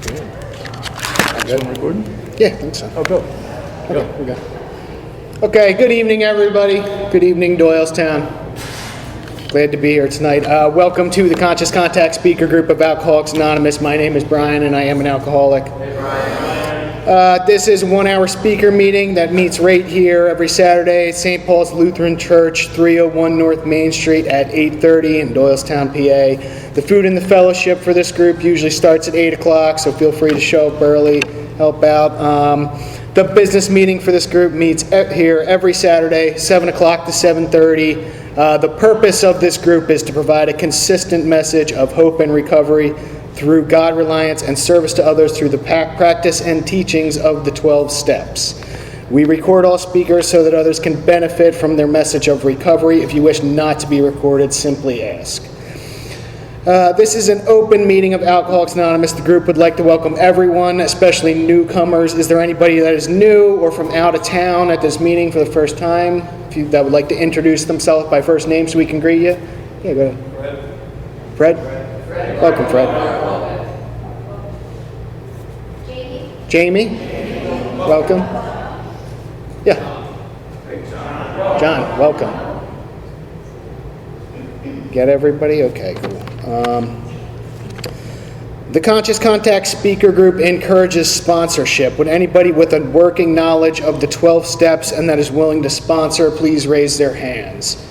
Good. Recording? Yeah, I think so. Oh, go. Okay, we go. Okay, good evening, everybody. Good evening, Doylestown. Glad to be here tonight. Welcome to the Conscious Contact Speaker Group of Alcoholics Anonymous. My name is Brian, and I am an alcoholic. Hey, Brian. This is a 1-hour speaker meeting that meets right here every Saturday at St. Paul's Lutheran Church, 301 North Main Street at 8:30 in Doylestown, PA. The food and the fellowship for this group usually starts at 8 o'clock, so feel free to show up early, help out. The business meeting for this group meets here every Saturday, 7 o'clock to 7:30. The purpose of this group is to provide a consistent message of hope and recovery through God reliance and service to others through the practice and teachings of the 12 steps. We record all speakers so that others can benefit from their message of recovery. If you wish not to be recorded, simply ask. This is an open meeting of Alcoholics Anonymous. The group would like to welcome everyone, especially newcomers. Is there anybody that is new or from out of town at this meeting for the first time that would like to introduce themselves by first name so we can greet you? Yeah, go ahead. Fred? Fred? Welcome, Fred. Jamie? Welcome. Yeah. John, welcome. Get everybody? Okay, cool. The Conscious Contact Speaker Group encourages sponsorship. Would anybody with a working knowledge of the 12 steps and that is willing to sponsor, please raise their hands.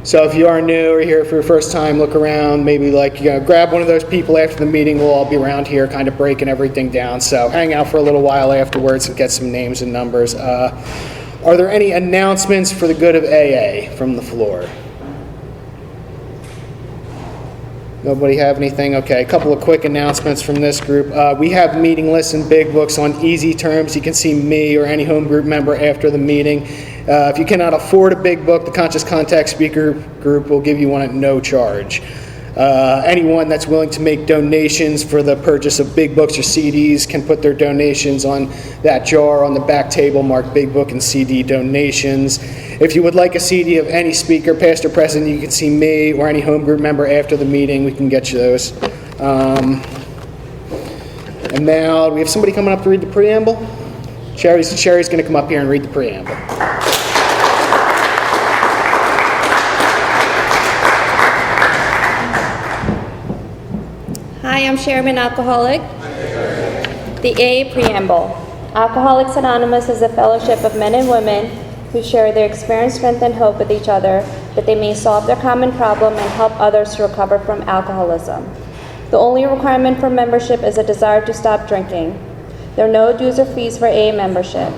So if you are new or here for your first time, look around, maybe grab one of those people after the meeting. We'll all be around here kind of breaking everything down. So hang out for a little while afterwards and get some names and numbers. Are there any announcements for the good of AA from the floor? Nobody have anything? Okay, a couple of quick announcements from this group. We have meeting lists and big books on easy terms. You can see me or any home group member after the meeting. If you cannot afford a big book, the Conscious Contact Speaker Group will give you one at no charge. Anyone that's willing to make donations for the purchase of big books or CDs can put their donations on that jar on the back table marked Big Book and CD donations. If you would like a CD of any speaker, past or present, you can see me or any home group member after the meeting. We can get you those. And now, do we have somebody coming up to read the preamble? Sherry's going to come up here and read the preamble. Hi, I'm Sherman, alcoholic. The AA Preamble. Alcoholics Anonymous is a fellowship of men and women who share their experience, strength, and hope with each other that they may solve their common problem and help others to recover from alcoholism. The only requirement for membership is a desire to stop drinking. There are no dues or fees for AA membership.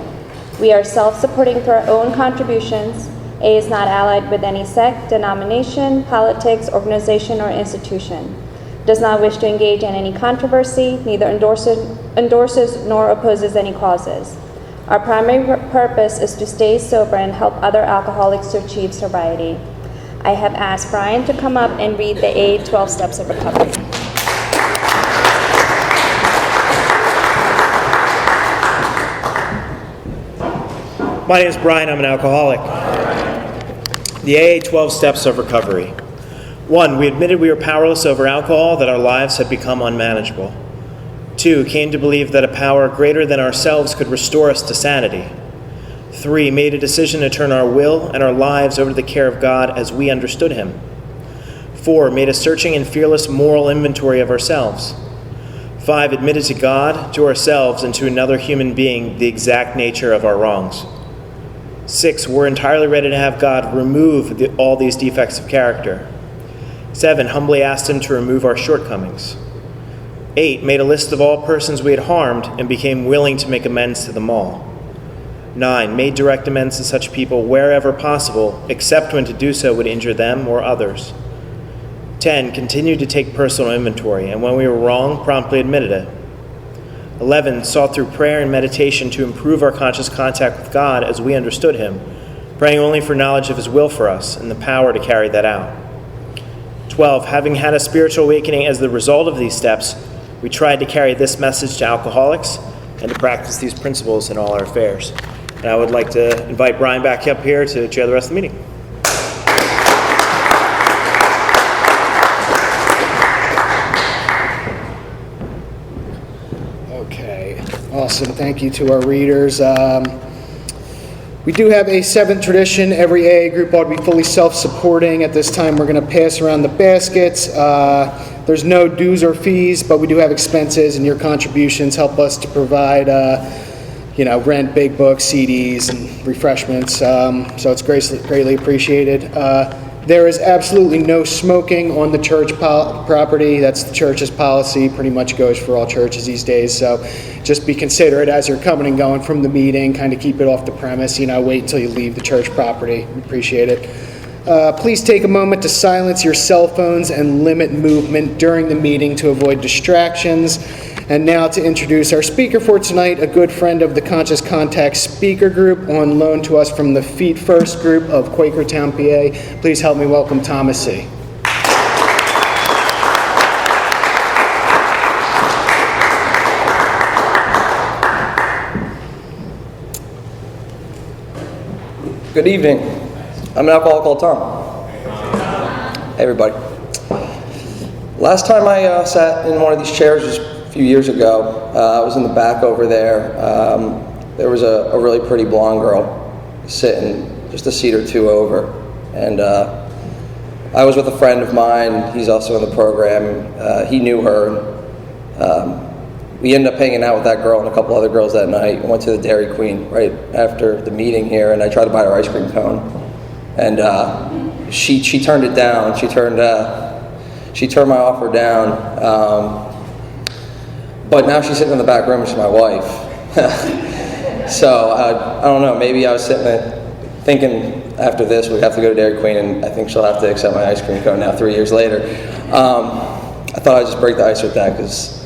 We are self-supporting through our own contributions. AA is not allied with any sect, denomination, politics, organization, or institution. Does not wish to engage in any controversy, neither endorses nor opposes any causes. Our primary purpose is to stay sober and help other alcoholics to achieve sobriety. I have asked Brian to come up and read the AA 12 Steps of Recovery. My name is Brian, I'm an alcoholic. The AA 12 Steps of Recovery. 1. We admitted we were powerless over alcohol, that our lives had become unmanageable. 2. Came to believe that a power greater than ourselves could restore us to sanity. 3. Made a decision to turn our will and our lives over to the care of God as we understood Him. 4. Made a searching and fearless moral inventory of ourselves. 5. Admitted to God, to ourselves, and to another human being the exact nature of our wrongs. 6. We're entirely ready to have God remove all these defects of character. 7. Humbly asked Him to remove our shortcomings. 8. Made a list of all persons we had harmed and became willing to make amends to them all. 9. Made direct amends to such people wherever possible, except when to do so would injure them or others. 10. Continued to take personal inventory, and when we were wrong, promptly admitted it. 11. Sought through prayer and meditation to improve our conscious contact with God as we understood Him, praying only for knowledge of His will for us and the power to carry that out. 12. Having had a spiritual awakening as the result of these steps, we tried to carry this message to alcoholics and to practice these principles in all our affairs. And I would like to invite Brian back up here to chair the rest of the meeting. Okay, awesome. Thank you to our readers. We do have a seventh tradition. Every AA group ought to be fully self-supporting. At this time, we're going to pass around the baskets. There's no dues or fees, but we do have expenses, and your contributions help us to provide, rent, big books, CDs, and refreshments. So it's greatly appreciated. There is absolutely no smoking on the church property. That's the church's policy. Pretty much goes for all churches these days. So just be considerate as you're coming and going from the meeting. Kind of keep it off the premise. Wait until you leave the church property. We appreciate it. Please take a moment to silence your cell phones and limit movement during the meeting to avoid distractions. And now to introduce our speaker for tonight, a good friend of the Conscious Contact Speaker Group on loan to us from the Feet First group of Quakertown, PA. Please help me welcome Thomas C. Good evening. I'm an alcoholic called Tom. Hey everybody. Last time I sat in one of these chairs was a few years ago. I was in the back over there. There was a really pretty blonde girl sitting just a seat or two over. And I was with a friend of mine. He's also in the program. He knew her. We ended up hanging out with that girl and a couple other girls that night. Went to the Dairy Queen right after the meeting here, and I tried to buy her ice cream cone. And she turned it down. She turned my offer down. But now she's sitting in the back room. She's my wife. So I don't know. Maybe I was sitting there thinking after this we have to go to Dairy Queen, and I think she'll have to accept my ice cream cone now 3 years later. I thought I'd just break the ice with that because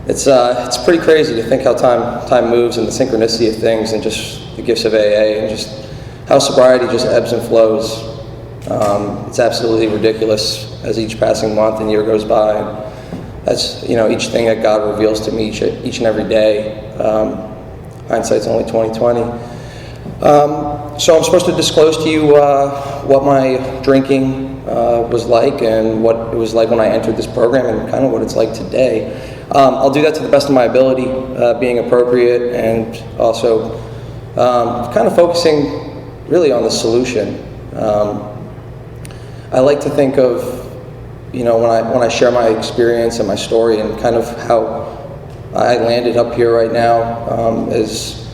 it's pretty crazy to think how time moves and the synchronicity of things and just the gifts of AA and just how sobriety just ebbs and flows. It's absolutely ridiculous as each passing month and year goes by. That's each thing that God reveals to me each and every day. Hindsight's only 20/20. So I'm supposed to disclose to you what my drinking was like and what it was like when I entered this program and kind of what it's like today. I'll do that to the best of my ability, being appropriate and also kind of focusing really on the solution. I like to think of when I share my experience and my story and kind of how I landed up here right now is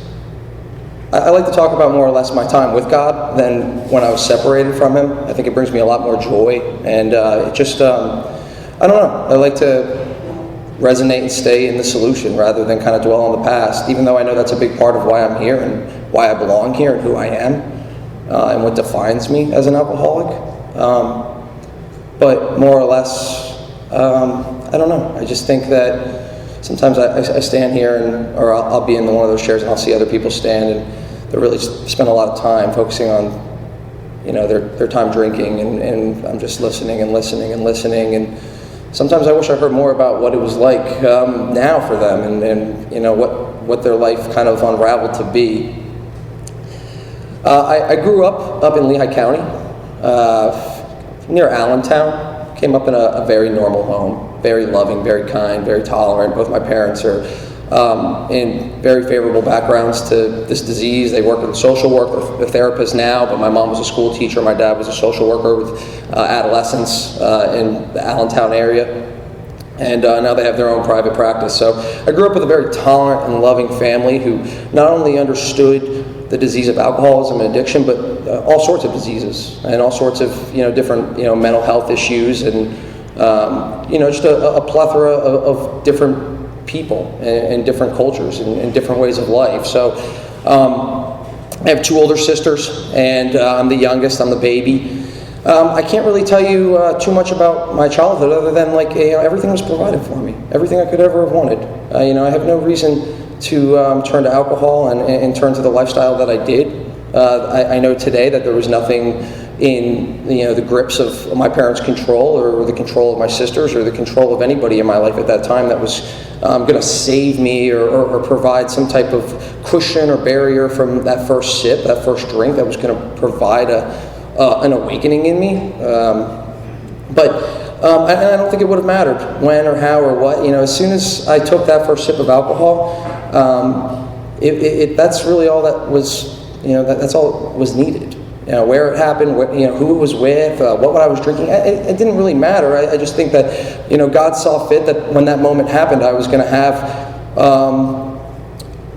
I like to talk about more or less my time with God than when I was separated from Him. I think it brings me a lot more joy, and it just I don't know. I like to resonate and stay in the solution rather than kind of dwell on the past, even though I know that's a big part of why I'm here and why I belong here and who I am and what defines me as an alcoholic. But more or less, I don't know. I just think that sometimes I stand here or I'll be in one of those chairs and I'll see other people stand and they really spend a lot of time focusing on their time drinking and I'm just listening and sometimes I wish I heard more about what it was like now for them and what their life kind of unraveled to be. I grew up in Lehigh County, near Allentown. Came up in a very normal home, very loving, very kind, very tolerant. Both my parents are in very favorable backgrounds to this disease. They work in social work, they're therapists now, but my mom was a school teacher, my dad was a social worker with adolescents in the Allentown area. And now they have their own private practice. So I grew up with a very tolerant and loving family who not only understood the disease of alcoholism and addiction, but all sorts of diseases and all sorts of different mental health issues and just a plethora of different people and different cultures and different ways of life. So I have two older sisters, and I'm the youngest. I'm the baby. I can't really tell you too much about my childhood other than everything was provided for me, everything I could ever have wanted. I have no reason to turn to alcohol and turn to the lifestyle that I did. I know today that there was nothing in the grips of my parents' control or the control of my sisters or the control of anybody in my life at that time that was going to save me or provide some type of cushion or barrier from that first sip, that first drink that was going to provide an awakening in me. But and I don't think it would have mattered when or how or what. As soon as I took that first sip of alcohol, that's really all that was. That's all was needed. Where it happened, who it was with, what I was drinking. It didn't really matter. I just think that, God saw fit that when that moment happened, I was going to have,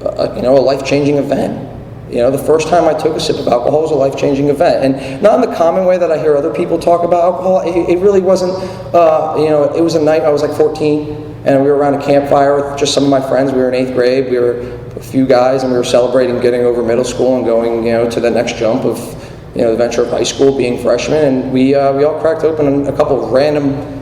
a life-changing event. The first time I took a sip of alcohol was a life-changing event. And not in the common way that I hear other people talk about alcohol. It really wasn't, it was a night, I was like 14, and we were around a campfire with just some of my friends. We were in 8th grade. We were a few guys, and we were celebrating getting over middle school and going, to the next jump of, the venture of high school, being freshmen, and we all cracked open a couple of random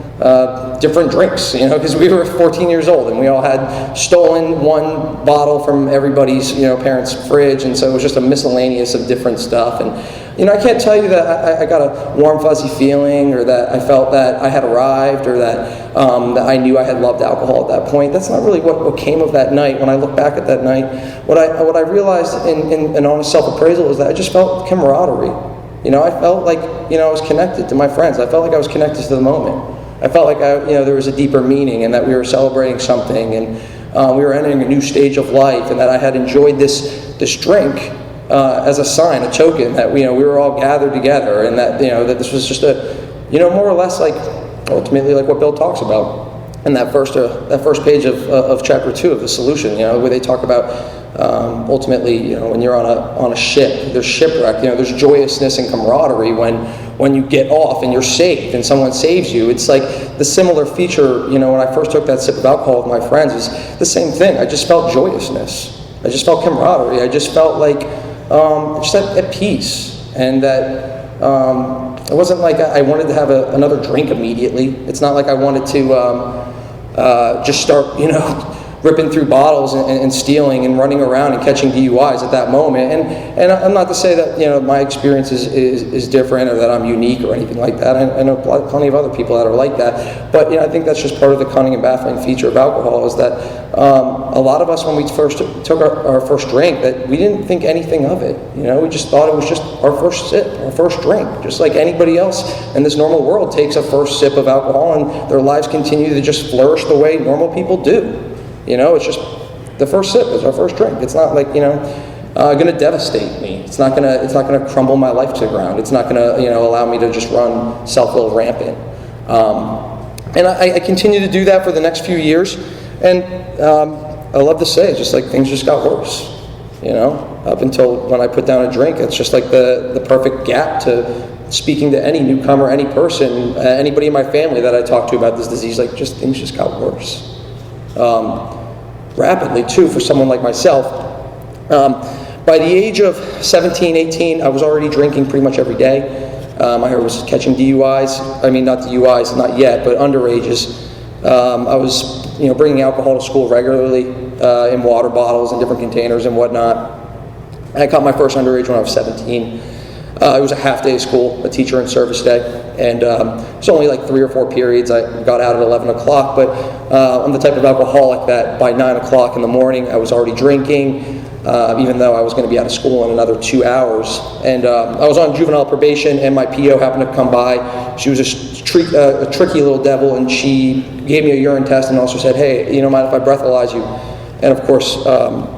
different drinks, because we were 14 years old, and we all had stolen one bottle from everybody's, parents' fridge, and so it was just a miscellaneous of different stuff. And I can't tell you that I got a warm, fuzzy feeling, or that I felt that I had arrived, or that I knew I had loved alcohol at that point. That's not really what came of that night. When I look back at that night, what I realized in honest self-appraisal is that I just felt camaraderie. I felt like, I was connected to my friends. I felt like I was connected to the moment. I felt like there was a deeper meaning, and that we were celebrating something, and we were entering a new stage of life, and that I had enjoyed this drink as a sign, a token that we were all gathered together, and that that this was just a more or less like ultimately like what Bill talks about in that first page of chapter 2 of the solution. Where they talk about ultimately when you're on a ship, there's shipwreck. There's joyousness and camaraderie when you get off and you're saved and someone saves you. It's like the similar feature. When I first took that sip of alcohol with my friends, is the same thing. I just felt joyousness. I just felt camaraderie. I just felt like just at peace, and that it wasn't like I wanted to have another drink immediately. It's not like I wanted to just start, ripping through bottles and stealing and running around and catching DUIs at that moment. And I'm not to say that my experience is different, or that I'm unique or anything like that. I know plenty of other people that are like that. But I think that's just part of the cunning and baffling feature of alcohol, is that a lot of us, when we first took our first drink, that we didn't think anything of it. We just thought it was just our first sip, our first drink, just like anybody else in this normal world takes a first sip of alcohol, and their lives continue to just flourish the way normal people do. It's just the first sip is our first drink. It's not like going to devastate me. It's not going to crumble my life to the ground. It's not going to allow me to just run self-will rampant. And I continue to do that for the next few years. And I love to say, it's just like things just got worse. Up until when I put down a drink, it's just like the perfect gap to speaking to any newcomer, any person, anybody in my family that I talk to about this disease. Like, things just got worse. Rapidly too, for someone like myself. By the age of 17, 18, I was already drinking pretty much every day. I was catching DUIs. I mean, not DUIs, not yet, but underages. I was, bringing alcohol to school regularly in water bottles and different containers and whatnot. I caught my first underage when I was 17. It was a half-day school, a teacher and service day, and it was only like 3 or 4 periods. I got out at 11 o'clock, but I'm the type of alcoholic that by 9 o'clock in the morning I was already drinking, even though I was going to be out of school in another 2 hours. And I was on juvenile probation, and my PO happened to come by. She was a tricky little devil, and she gave me a urine test and also said, "Hey, mind if I breathalyze you?" And of course,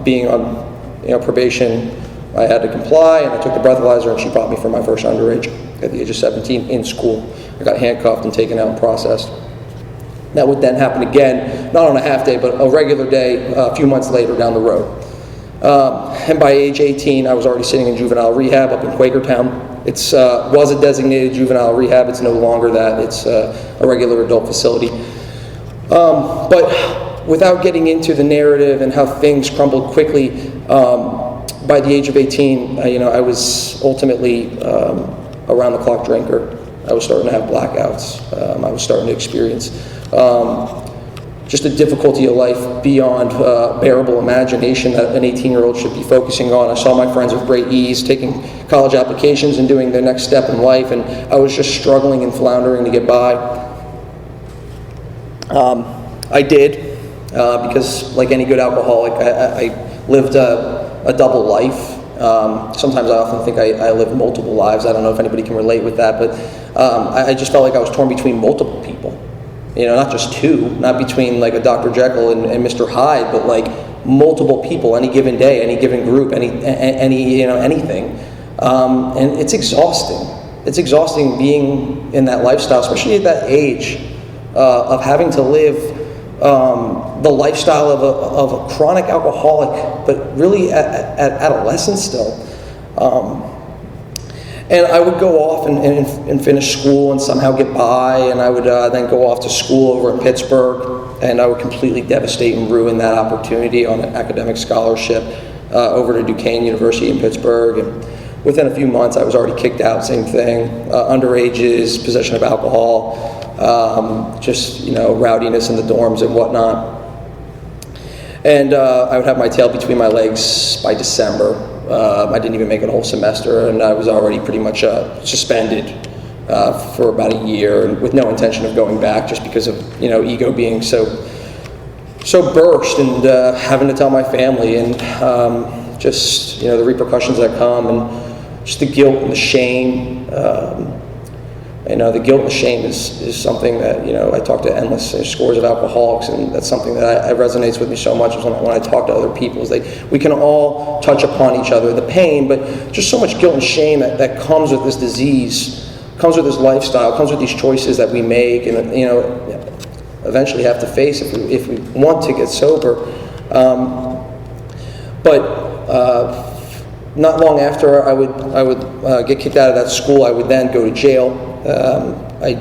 being on probation, I had to comply, and I took the breathalyzer, and she brought me for my first underage at the age of 17 in school. I got handcuffed and taken out and processed. That would then happen again, not on a half day, but a regular day a few months later down the road. And by age 18, I was already sitting in juvenile rehab up in Quakertown. It was a designated juvenile rehab. It's no longer that. It's a regular adult facility. But without getting into the narrative and how things crumbled quickly, by the age of 18, I was ultimately a round-the-clock drinker. I was starting to have blackouts. I was starting to experience just a difficulty of life beyond bearable imagination that an 18-year-old should be focusing on. I saw my friends with great ease taking college applications and doing their next step in life, and I was just struggling and floundering to get by. I did, because like any good alcoholic, I lived a double life. Sometimes I often think I live multiple lives. I don't know if anybody can relate with that, but I just felt like I was torn between multiple people. Not just two, not between like a Dr. Jekyll and Mr. Hyde, but like multiple people, any given day, any given group, anything. And it's exhausting. It's exhausting being in that lifestyle, especially at that age, of having to live the lifestyle of a chronic alcoholic, but really at adolescence still. And I would go off and finish school and somehow get by, and I would then go off to school over in Pittsburgh, and I would completely devastate and ruin that opportunity on an academic scholarship over to Duquesne University in Pittsburgh. And within a few months, I was already kicked out, same thing, underages, possession of alcohol, rowdiness in the dorms and whatnot. And I would have my tail between my legs by December. I didn't even make it a whole semester, and I was already pretty much suspended for about a year, and with no intention of going back, just because of ego being so burst, and having to tell my family, and the repercussions that come, and just the guilt and the shame. The guilt and the shame is something that, I talk to endless scores of alcoholics, and that's something that resonates with me so much is when I talk to other people. Is we can all touch upon each other, the pain, but just so much guilt and shame that comes with this disease, comes with this lifestyle, comes with these choices that we make, and eventually have to face if we want to get sober. Not long after I would get kicked out of that school, I would then go to jail. I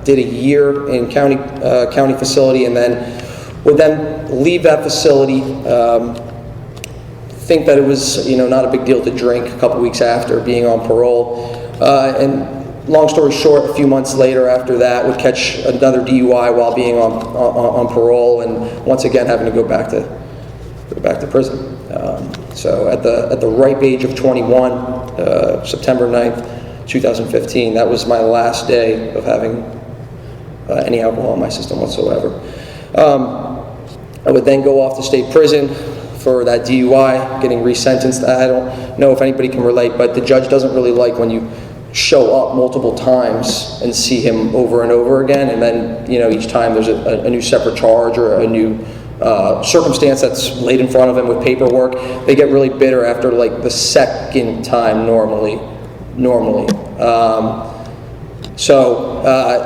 did a year in county facility, and then would then leave that facility. Think that it was not a big deal to drink a couple weeks after being on parole, and long story short, a few months later after that, would catch another DUI while being on parole, and once again having to go back to prison. So at the ripe age of 21, September 9th, 2015, that was my last day of having any alcohol in my system whatsoever. I would then go off to state prison for that DUI, getting resentenced. I don't know if anybody can relate, but the judge doesn't really like when you show up multiple times and see him over and over again, and then each time there's a new separate charge or a new circumstance that's laid in front of him with paperwork. They get really bitter after like the second time normally.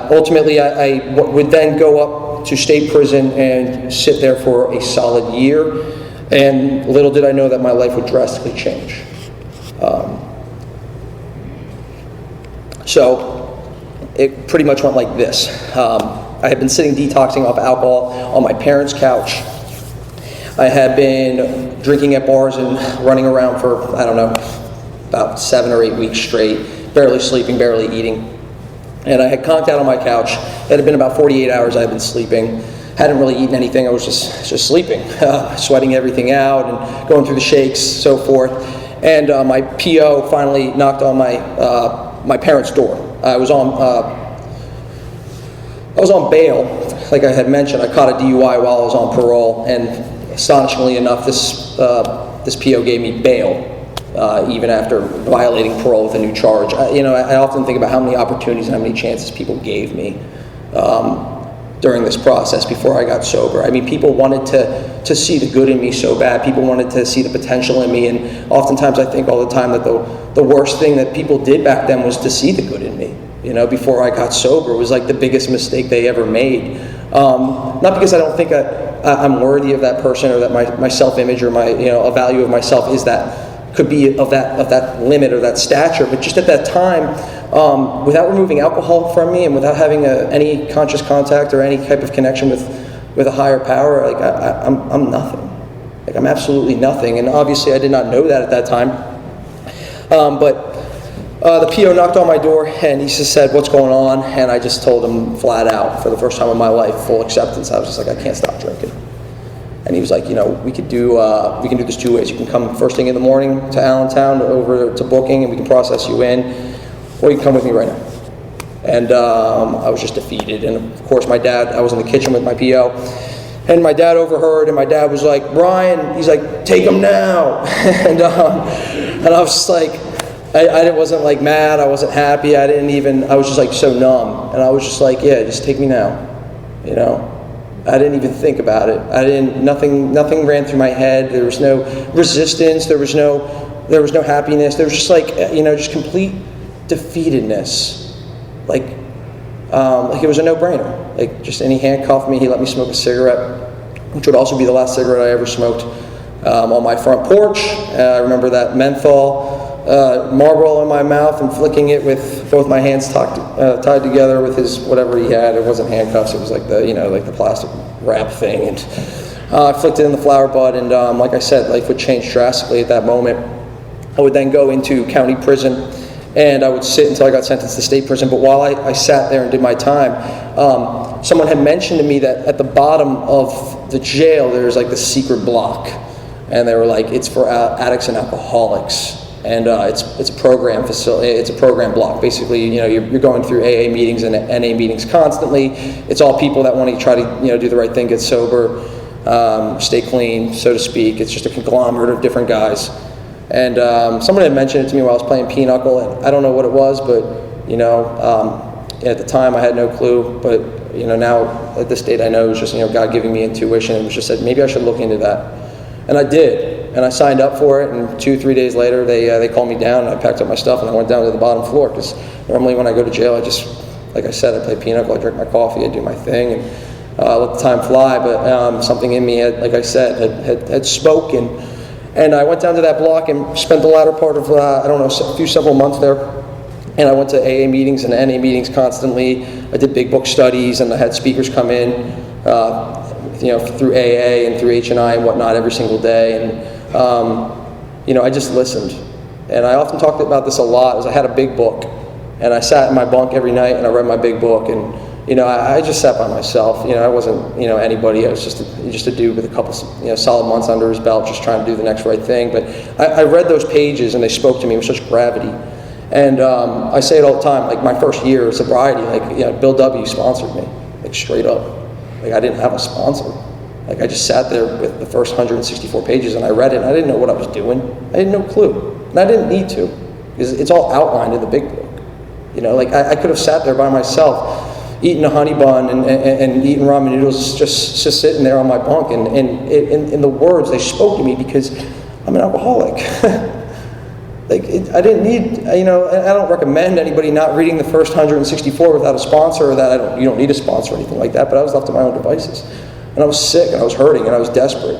Ultimately, I would then go up to state prison and sit there for a solid year, and little did I know that my life would drastically change. So it pretty much went like this. I had been sitting detoxing off alcohol on my parents' couch. I had been drinking at bars and running around for, about 7 or 8 weeks straight, barely sleeping, barely eating. And I had conked out on my couch. It had been about 48 hours I had been sleeping. Hadn't really eaten anything. I was just sleeping, sweating everything out and going through the shakes, so forth. And my PO finally knocked on my parents' door. I was on bail. Like I had mentioned, I caught a DUI while I was on parole, and astonishingly enough, this PO gave me bail. Even after violating parole with a new charge. I often think about how many opportunities and how many chances people gave me during this process before I got sober. I mean, people wanted to see the good in me so bad. People wanted to see the potential in me, and oftentimes I think all the time that the worst thing that people did back then was to see the good in me. Before I got sober, it was like the biggest mistake they ever made. Not because I don't think I'm worthy of that person, or that my self-image or my a value of myself could be of that limit or that stature, but just at that time, without removing alcohol from me and without having any conscious contact or any type of connection with a higher power, like I'm nothing. Like I'm absolutely nothing, and obviously I did not know that at that time. But the PO knocked on my door and he just said, "What's going on?" And I just told him flat out, for the first time in my life, full acceptance. I was just like, "I can't stop drinking." And he was like, we can do this 2 ways. You can come first thing in the morning to Allentown over to booking, and we can process you in, or you can come with me right now. And I was just defeated. And of course, my dad, I was in the kitchen with my PO, and my dad overheard, and my dad was like, "Brian," he's like, "take him now." And I was just like, I wasn't like mad, I wasn't happy, I was just like so numb. And I was just like, yeah, just take me now, you know. I didn't even think about it. Nothing ran through my head. There was no resistance, there was no happiness. There was just like, just complete defeatedness. Like it was a no-brainer. Like, and he handcuffed me, he let me smoke a cigarette, which would also be the last cigarette I ever smoked, on my front porch. I remember that menthol Marlboro in my mouth and flicking it with both my hands tied together with his whatever he had. It wasn't handcuffs. It was like the plastic wrap thing. And I flicked it in the flower bud. And like I said, life would change drastically at that moment. I would then go into county prison, and I would sit until I got sentenced to state prison. But while I sat there and did my time, someone had mentioned to me that at the bottom of the jail there's like the secret block, and they were like, it's for addicts and alcoholics. And it's a program facility. It's a program block. Basically, you're going through AA meetings and NA meetings constantly. It's all people that want to try to do the right thing, get sober, stay clean, so to speak. It's just a conglomerate of different guys. And someone had mentioned it to me while I was playing pinochle, and I don't know what it was, but at the time I had no clue. But now at this date I know it was just God giving me intuition. It was just said maybe I should look into that, and I did. And I signed up for it, and 2-3 days later, they called me down, and I packed up my stuff, and I went down to the bottom floor, because normally when I go to jail, I just, like I said, I play pinochle, I drink my coffee, I do my thing, and let the time fly. But something in me, like I said, had spoken. And I went down to that block and spent the latter part of, several months there. And I went to AA meetings and NA meetings constantly. I did big book studies, and I had speakers come in, through AA and through H&I and whatnot every single day. And I just listened. And I often talked about this a lot, as I had a big book, and I sat in my bunk every night and I read my big book. And I just sat by myself. I wasn't anybody. I was just a dude with a couple solid months under his belt, just trying to do the next right thing. But I read those pages, and they spoke to me with such gravity. And I say it all the time, like my first year of sobriety, Bill W. sponsored me, like straight up. Like I didn't have a sponsor. Like I just sat there with the first 164 pages, and I read it, and I didn't know what I was doing. I had no clue, and I didn't need to, because it's all outlined in the big book. I could have sat there by myself, eating a honey bun and eating ramen noodles, just sitting there on my bunk, and in the words, they spoke to me because I'm an alcoholic. I didn't need, I don't recommend anybody not reading the first 164 without a sponsor, or that you don't need a sponsor or anything like that, but I was left to my own devices. And I was sick, and I was hurting, and I was desperate.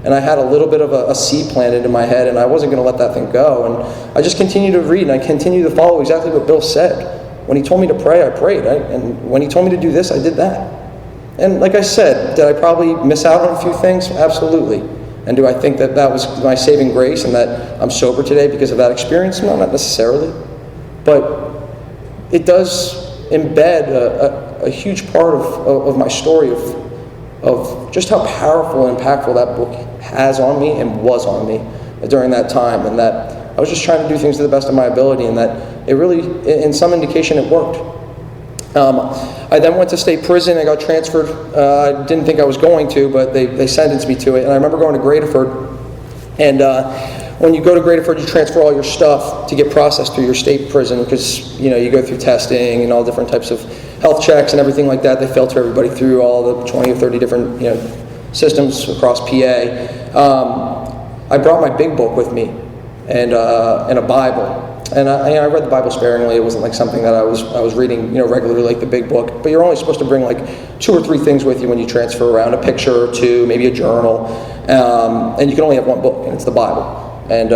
And I had a little bit of a seed planted in my head, and I wasn't going to let that thing go. And I just continued to read, and I continued to follow exactly what Bill said. When he told me to pray, I prayed. And when he told me to do this, I did that. And like I said, did I probably miss out on a few things? Absolutely. And do I think that was my saving grace and that I'm sober today because of that experience? No, not necessarily. But it does embed a huge part of my story of just how powerful and impactful that book has on me and was on me during that time, and that I was just trying to do things to the best of my ability, and that it really, in some indication, it worked. I then went to state prison. I got transferred. I didn't think I was going to, but they sentenced me to it. And I remember going to Graterford. And when you go to Graterford, you transfer all your stuff to get processed through your state prison, because you go through testing and all different types of health checks and everything like that. They filter everybody through all the 20 or 30 different systems across PA. I brought my big book with me and a Bible. And I read the Bible sparingly. It wasn't like something that I was reading, regularly, like the big book. But you're only supposed to bring like 2 or 3 things with you when you transfer around: a picture or 2, maybe a journal, and you can only have one book, and it's the Bible. And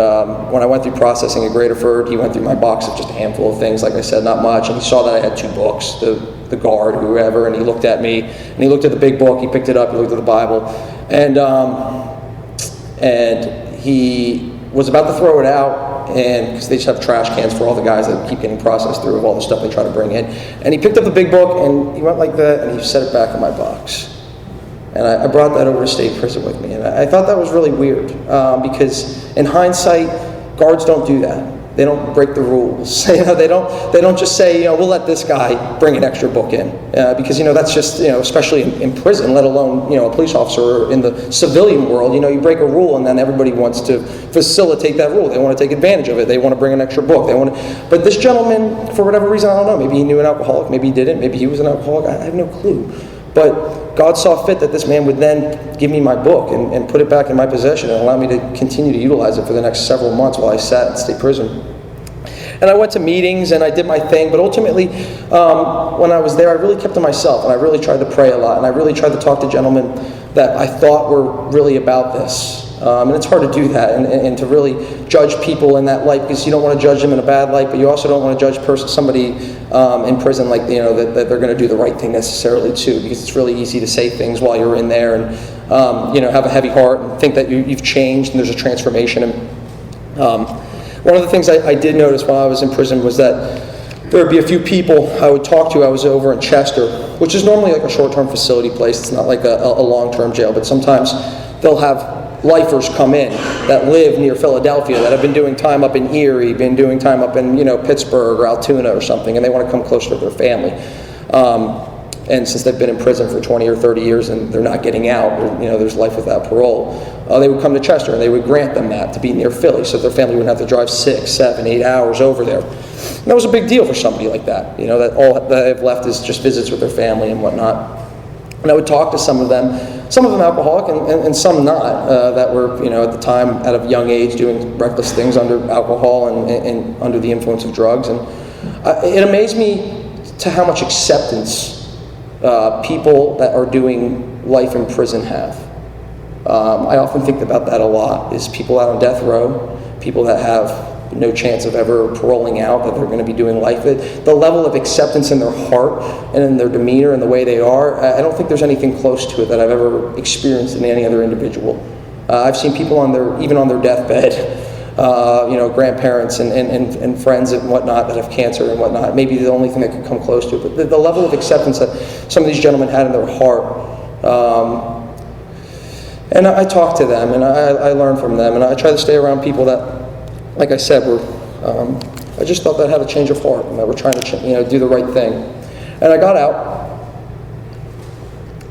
when I went through processing at Graterford, he went through my box of just a handful of things. Like I said, not much. And he saw that I had 2 books, the guard, whoever, and he looked at me, and he looked at the big book. He picked it up. He looked at the Bible, and he was about to throw it out. And because they just have trash cans for all the guys that keep getting processed through of all the stuff they try to bring in. And he picked up the big book, and he went like that, and he set it back in my box. And I brought that over to state prison with me. And I thought that was really weird, because in hindsight, guards don't do that. They don't break the rules. They don't just say, we'll let this guy bring an extra book in, because that's just, especially in prison, let alone a police officer in the civilian world. You break a rule and then everybody wants to facilitate that rule. They want to take advantage of it. They want to bring an extra book. But this gentleman, for whatever reason, I don't know. Maybe he knew an alcoholic. Maybe he didn't. Maybe he was an alcoholic. I have no clue. But God saw fit that this man would then give me my book and put it back in my possession and allow me to continue to utilize it for the next several months while I sat in state prison. And I went to meetings and I did my thing, but ultimately, when I was there, I really kept to myself and I really tried to pray a lot and I really tried to talk to gentlemen that I thought were really about this. And it's hard to do that and to really judge people in that light, because you don't want to judge them in a bad light, but you also don't want to judge somebody in prison like that they're going to do the right thing necessarily too, because it's really easy to say things while you're in there and have a heavy heart and think that you've changed and there's a transformation. And one of the things I did notice while I was in prison was that there would be a few people I would talk to. I was over in Chester, which is normally like a short-term facility place. It's not like a long-term jail, but sometimes they'll have lifers come in that live near Philadelphia, that have been doing time up in Erie, been doing time up in Pittsburgh or Altoona or something, and they want to come closer to their family. And since they've been in prison for 20 or 30 years and they're not getting out, there's life without parole, they would come to Chester and they would grant them that to be near Philly, so their family wouldn't have to drive 6, 7, 8 hours over there. And that was a big deal for somebody like that, that all that they've left is just visits with their family and whatnot. And I would talk to some of them alcoholic and some not, that were, at the time, at a young age, doing reckless things under alcohol and under the influence of drugs. And it amazed me to how much acceptance people that are doing life in prison have. I often think about that a lot, is people out on death row, people that have no chance of ever paroling out, that they're going to be doing life. The level of acceptance in their heart and in their demeanor and the way they are, I don't think there's anything close to it that I've ever experienced in any other individual. I've seen people even on their deathbed, grandparents and friends and whatnot that have cancer and whatnot, maybe the only thing that could come close to it. But the level of acceptance that some of these gentlemen had in their heart, and I talked to them and I learned from them, and I try to stay around people that, like I said, I just thought that had a change of heart and that we're trying to do the right thing. And I got out,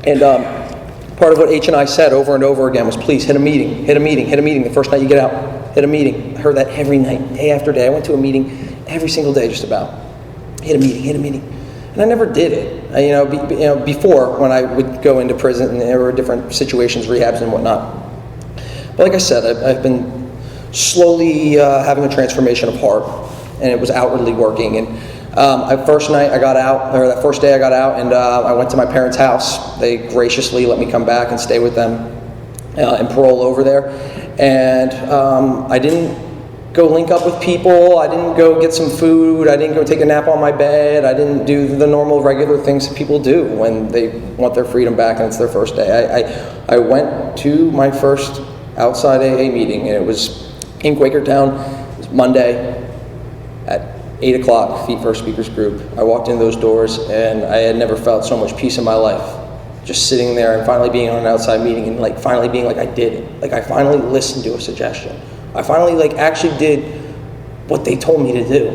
and part of what H and I said over and over again was, please hit a meeting the first night you get out. Hit a meeting. I heard that every night, day after day. I went to a meeting every single day just about. Hit a meeting. And I never did it. Before, when I would go into prison and there were different situations, rehabs and whatnot. But like I said, I've been slowly having a transformation of heart, and it was outwardly working. And that first day I got out, and I went to my parents' house. They graciously let me come back and stay with them and parole over there. And I didn't go link up with people. I didn't go get some food. I didn't go take a nap on my bed. I didn't do the normal, regular things that people do when they want their freedom back and it's their first day. I went to my first outside AA meeting, and it was in Quakertown. It was Monday at 8 o'clock, Feet First Speakers Group. I walked in those doors, and I had never felt so much peace in my life. Just sitting there and finally being on an outside meeting and finally being I did it. I finally listened to a suggestion. I finally actually did what they told me to do.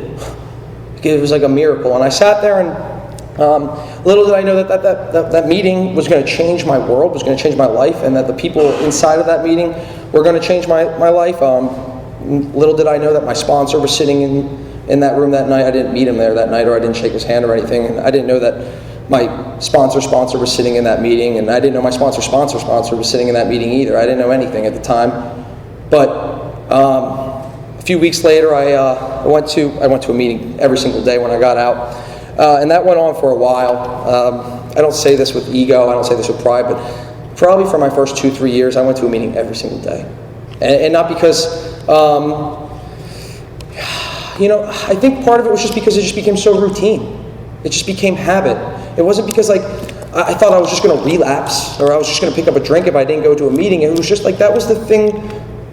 It was like a miracle. And I sat there, and little did I know that meeting was going to change my world, was going to change my life, and that the people inside of that meeting were going to change my life. Little did I know that my sponsor was sitting in that room that night. I didn't meet him there that night, or I didn't shake his hand or anything. And I didn't know that my sponsor was sitting in that meeting, and I didn't know my sponsor was sitting in that meeting either. I didn't know anything at the time. But a few weeks later, I went to a meeting every single day when I got out, and that went on for a while. I don't say this with ego, I don't say this with pride, but probably for my first 2-3 years, I went to a meeting every single day, and not because. I think part of it was just because it just became so routine. It just became habit. It wasn't because I thought I was just going to relapse, or I was just going to pick up a drink if I didn't go to a meeting. It was just that was the thing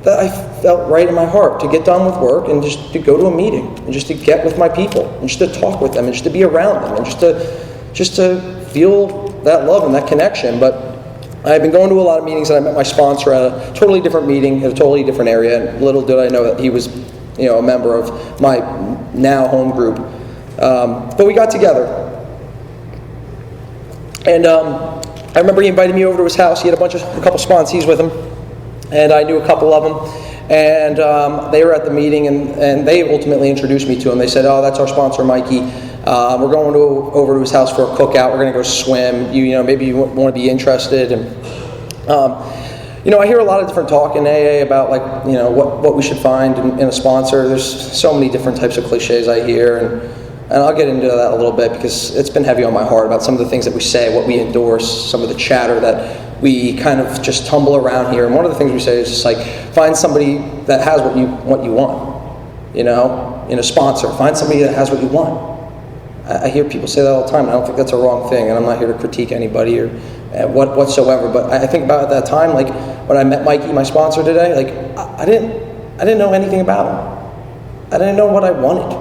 that I felt right in my heart, to get done with work and just to go to a meeting and just to get with my people and just to talk with them and just to be around them and just to feel that love and that connection. But I've been going to a lot of meetings, and I met my sponsor at a totally different meeting in a totally different area, and little did I know that he was a member of my now home group. But we got together. And I remember he invited me over to his house. He had a couple sponsees with him, and I knew a couple of them. And they were at the meeting, and they ultimately introduced me to him. They said, "Oh, that's our sponsor, Mikey. We're going over to his house for a cookout. We're going to go swim. Maybe you want to be interested." And I hear a lot of different talk in AA about what we should find in a sponsor. There's so many different types of cliches I hear, and I'll get into that a little bit because it's been heavy on my heart about some of the things that we say, what we endorse, some of the chatter that we kind of just tumble around here. And one of the things we say is just find somebody that has what you want, in a sponsor. Find somebody that has what you want. I hear people say that all the time, and I don't think that's a wrong thing, and I'm not here to critique anybody or whatsoever, but I think about at that time, when I met Mikey, my sponsor today, I didn't know anything about him. I didn't know what I wanted.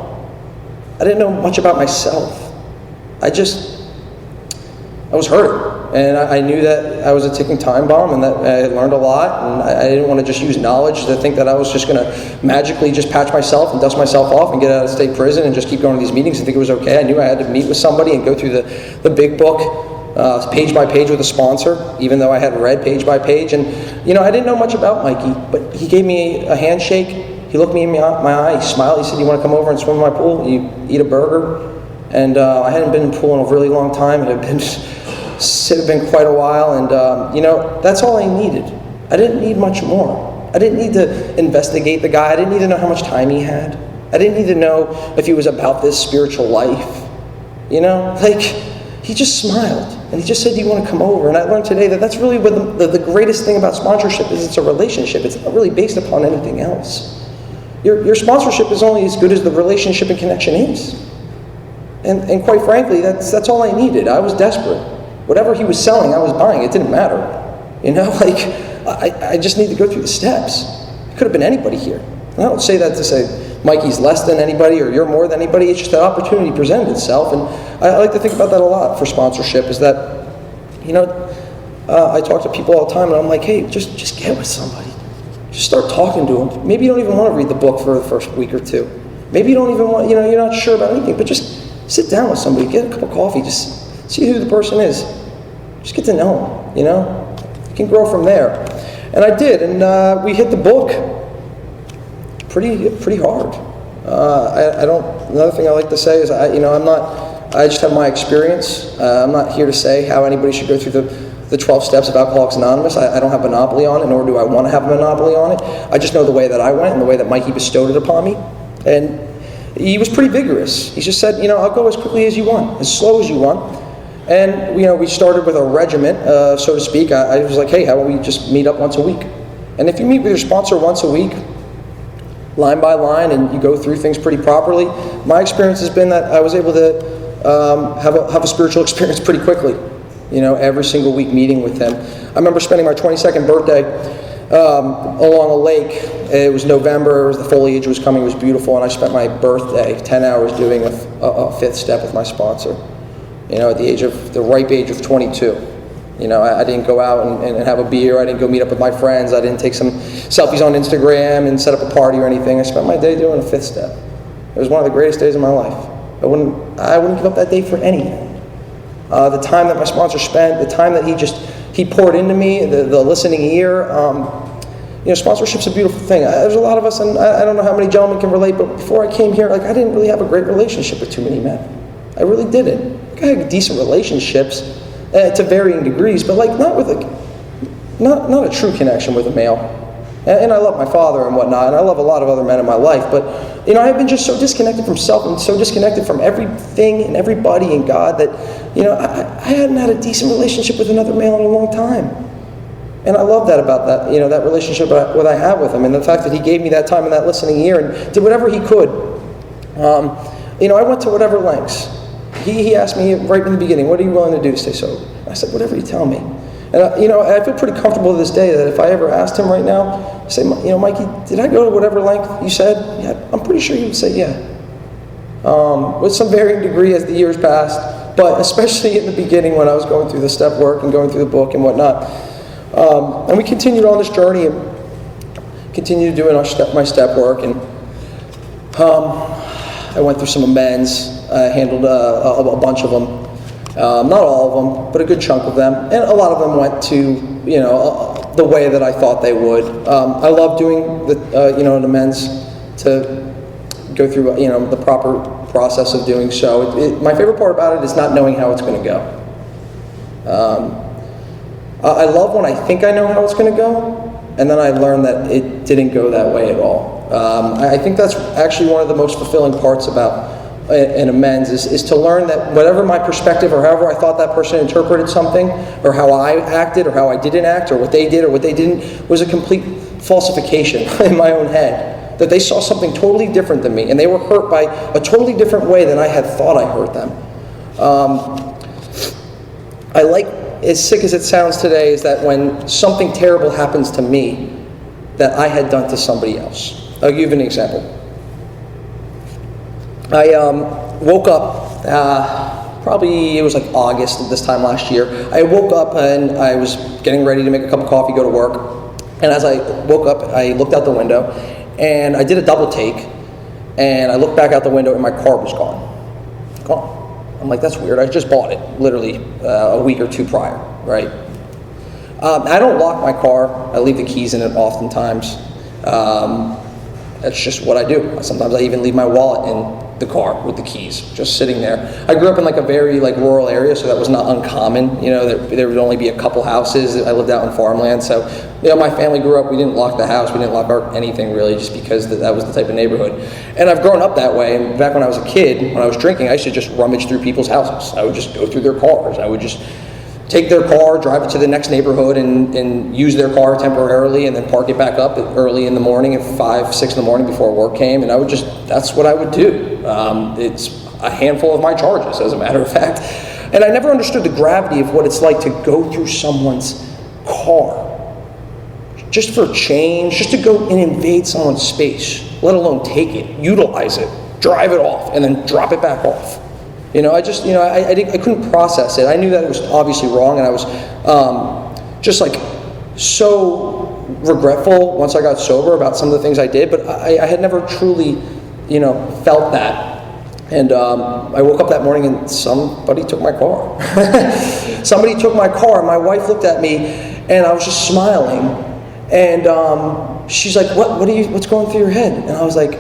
I didn't know much about myself. I was hurting. And I knew that I was a ticking time bomb and that I had learned a lot, and I didn't want to just use knowledge to think that I was just going to magically just patch myself and dust myself off and get out of state prison and just keep going to these meetings and think it was okay. I knew I had to meet with somebody and go through the big book, page by page with a sponsor, even though I had read page by page. And, I didn't know much about Mikey, but he gave me a handshake. He looked me in my eye, he smiled, he said, "You want to come over and swim in my pool? You eat a burger?" And I hadn't been in the pool in a really long time. It had been quite a while, and that's all I needed. I didn't need much more. I didn't need to investigate the guy. I didn't need to know how much time he had. I didn't need to know if he was about this spiritual life. He just smiled, and he just said, "Do you want to come over?" And I learned today that that's really what the greatest thing about sponsorship is. It's a relationship. It's not really based upon anything else. Your sponsorship is only as good as the relationship and connection is. And quite frankly, that's all I needed. I was desperate. Whatever he was selling, I was buying. It didn't matter. I just need to go through the steps. It could have been anybody here. And I don't say that to say Mikey's less than anybody or you're more than anybody. It's just that opportunity presented itself. And I like to think about that a lot for sponsorship, is that, I talk to people all the time and I'm like, hey, just get with somebody. Just start talking to them. Maybe you don't even want to read the book for the first week or two. Maybe you don't even want, you're not sure about anything, but just sit down with somebody, get a cup of coffee, just see who the person is. Just get to know them, You can grow from there. And I did, and we hit the book pretty hard. Another thing I like to say is, I just have my experience. I'm not here to say how anybody should go through the 12 steps of Alcoholics Anonymous. I don't have a monopoly on it, nor do I want to have a monopoly on it. I just know the way that I went and the way that Mikey bestowed it upon me. And he was pretty vigorous. He just said, I'll go as quickly as you want, as slow as you want. And, we started with a regiment, so to speak. I was like, hey, how about we just meet up once a week? And if you meet with your sponsor once a week, line by line, and you go through things pretty properly, my experience has been that I was able to have a spiritual experience pretty quickly, every single week meeting with him. I remember spending my 22nd birthday along a lake. It was November, the foliage was coming, it was beautiful, and I spent my birthday 10 hours doing a fifth step with my sponsor, at the ripe age of 22. I didn't go out and have a beer, I didn't go meet up with my friends, I didn't take some selfies on Instagram and set up a party or anything. I spent my day doing a fifth step. It was one of the greatest days of my life. I wouldn't give up that day for anything. The time that my sponsor spent, the time that he poured into me, the listening ear. Sponsorship's a beautiful thing. There's a lot of us, and I don't know how many gentlemen can relate, but before I came here, I didn't really have a great relationship with too many men. I really didn't. I had decent relationships to varying degrees, but not a true connection with a male. And I love my father and whatnot, and I love a lot of other men in my life, but I've been just so disconnected from self and so disconnected from everything and everybody and God that I hadn't had a decent relationship with another male in a long time. And I love that about that, that relationship that I have with him, and the fact that he gave me that time and that listening ear and did whatever he could. I went to whatever lengths. He asked me right in the beginning, what are you willing to do to stay sober? I said, whatever you tell me. And I feel pretty comfortable to this day that if I ever asked him right now, say, Mikey, did I go to whatever length you said? Yeah, I'm pretty sure he would say yeah. With some varying degree as the years passed, but especially in the beginning when I was going through the step work and going through the book and whatnot. And we continued on this journey and continued doing my step work. And I went through some amends. I handled a bunch of them. Not all of them, but a good chunk of them. And a lot of them went to, the way that I thought they would. I love doing an amends to go through, the proper process of doing so. My favorite part about it is not knowing how it's going to go. I love when I think I know how it's going to go, and then I learn that it didn't go that way at all. I think that's actually one of the most fulfilling parts about an amends is to learn that whatever my perspective or however I thought that person interpreted something, or how I acted or how I didn't act, or what they did or what they didn't, was a complete falsification in my own head. That they saw something totally different than me, and they were hurt by a totally different way than I had thought I hurt them. I like, as sick as it sounds today, is that when something terrible happens to me that I had done to somebody else. I'll give you an example. I woke up, probably it was like August of this time last year. I woke up and I was getting ready to make a cup of coffee, go to work. And as I woke up, I looked out the window and I did a double take. And I looked back out the window and my car was gone. Gone. I'm like, that's weird. I just bought it literally a week or two prior, right? I don't lock my car. I leave the keys in it oftentimes. That's just what I do. Sometimes I even leave my wallet in the car with the keys, just sitting there. I grew up in like a very rural area, so that was not uncommon. There would only be a couple houses. I lived out in farmland, so my family grew up. We didn't lock the house. We didn't lock anything really, just because that was the type of neighborhood. And I've grown up that way. And back when I was a kid, when I was drinking, I used to just rummage through people's houses. I would just go through their cars. I would just take their car, drive it to the next neighborhood, and use their car temporarily, and then park it back up early in the morning at 5, 6 in the morning before work came, and that's what I would do. It's a handful of my charges, as a matter of fact. And I never understood the gravity of what it's like to go through someone's car, just for change, just to go and invade someone's space, let alone take it, utilize it, drive it off, and then drop it back off. I couldn't process it. I knew that it was obviously wrong, and I was so regretful once I got sober about some of the things I did, but I had never truly, felt that. And I woke up that morning and somebody took my car. Somebody took my car, and my wife looked at me, and I was just smiling, and she's like, what's going through your head? And I was like,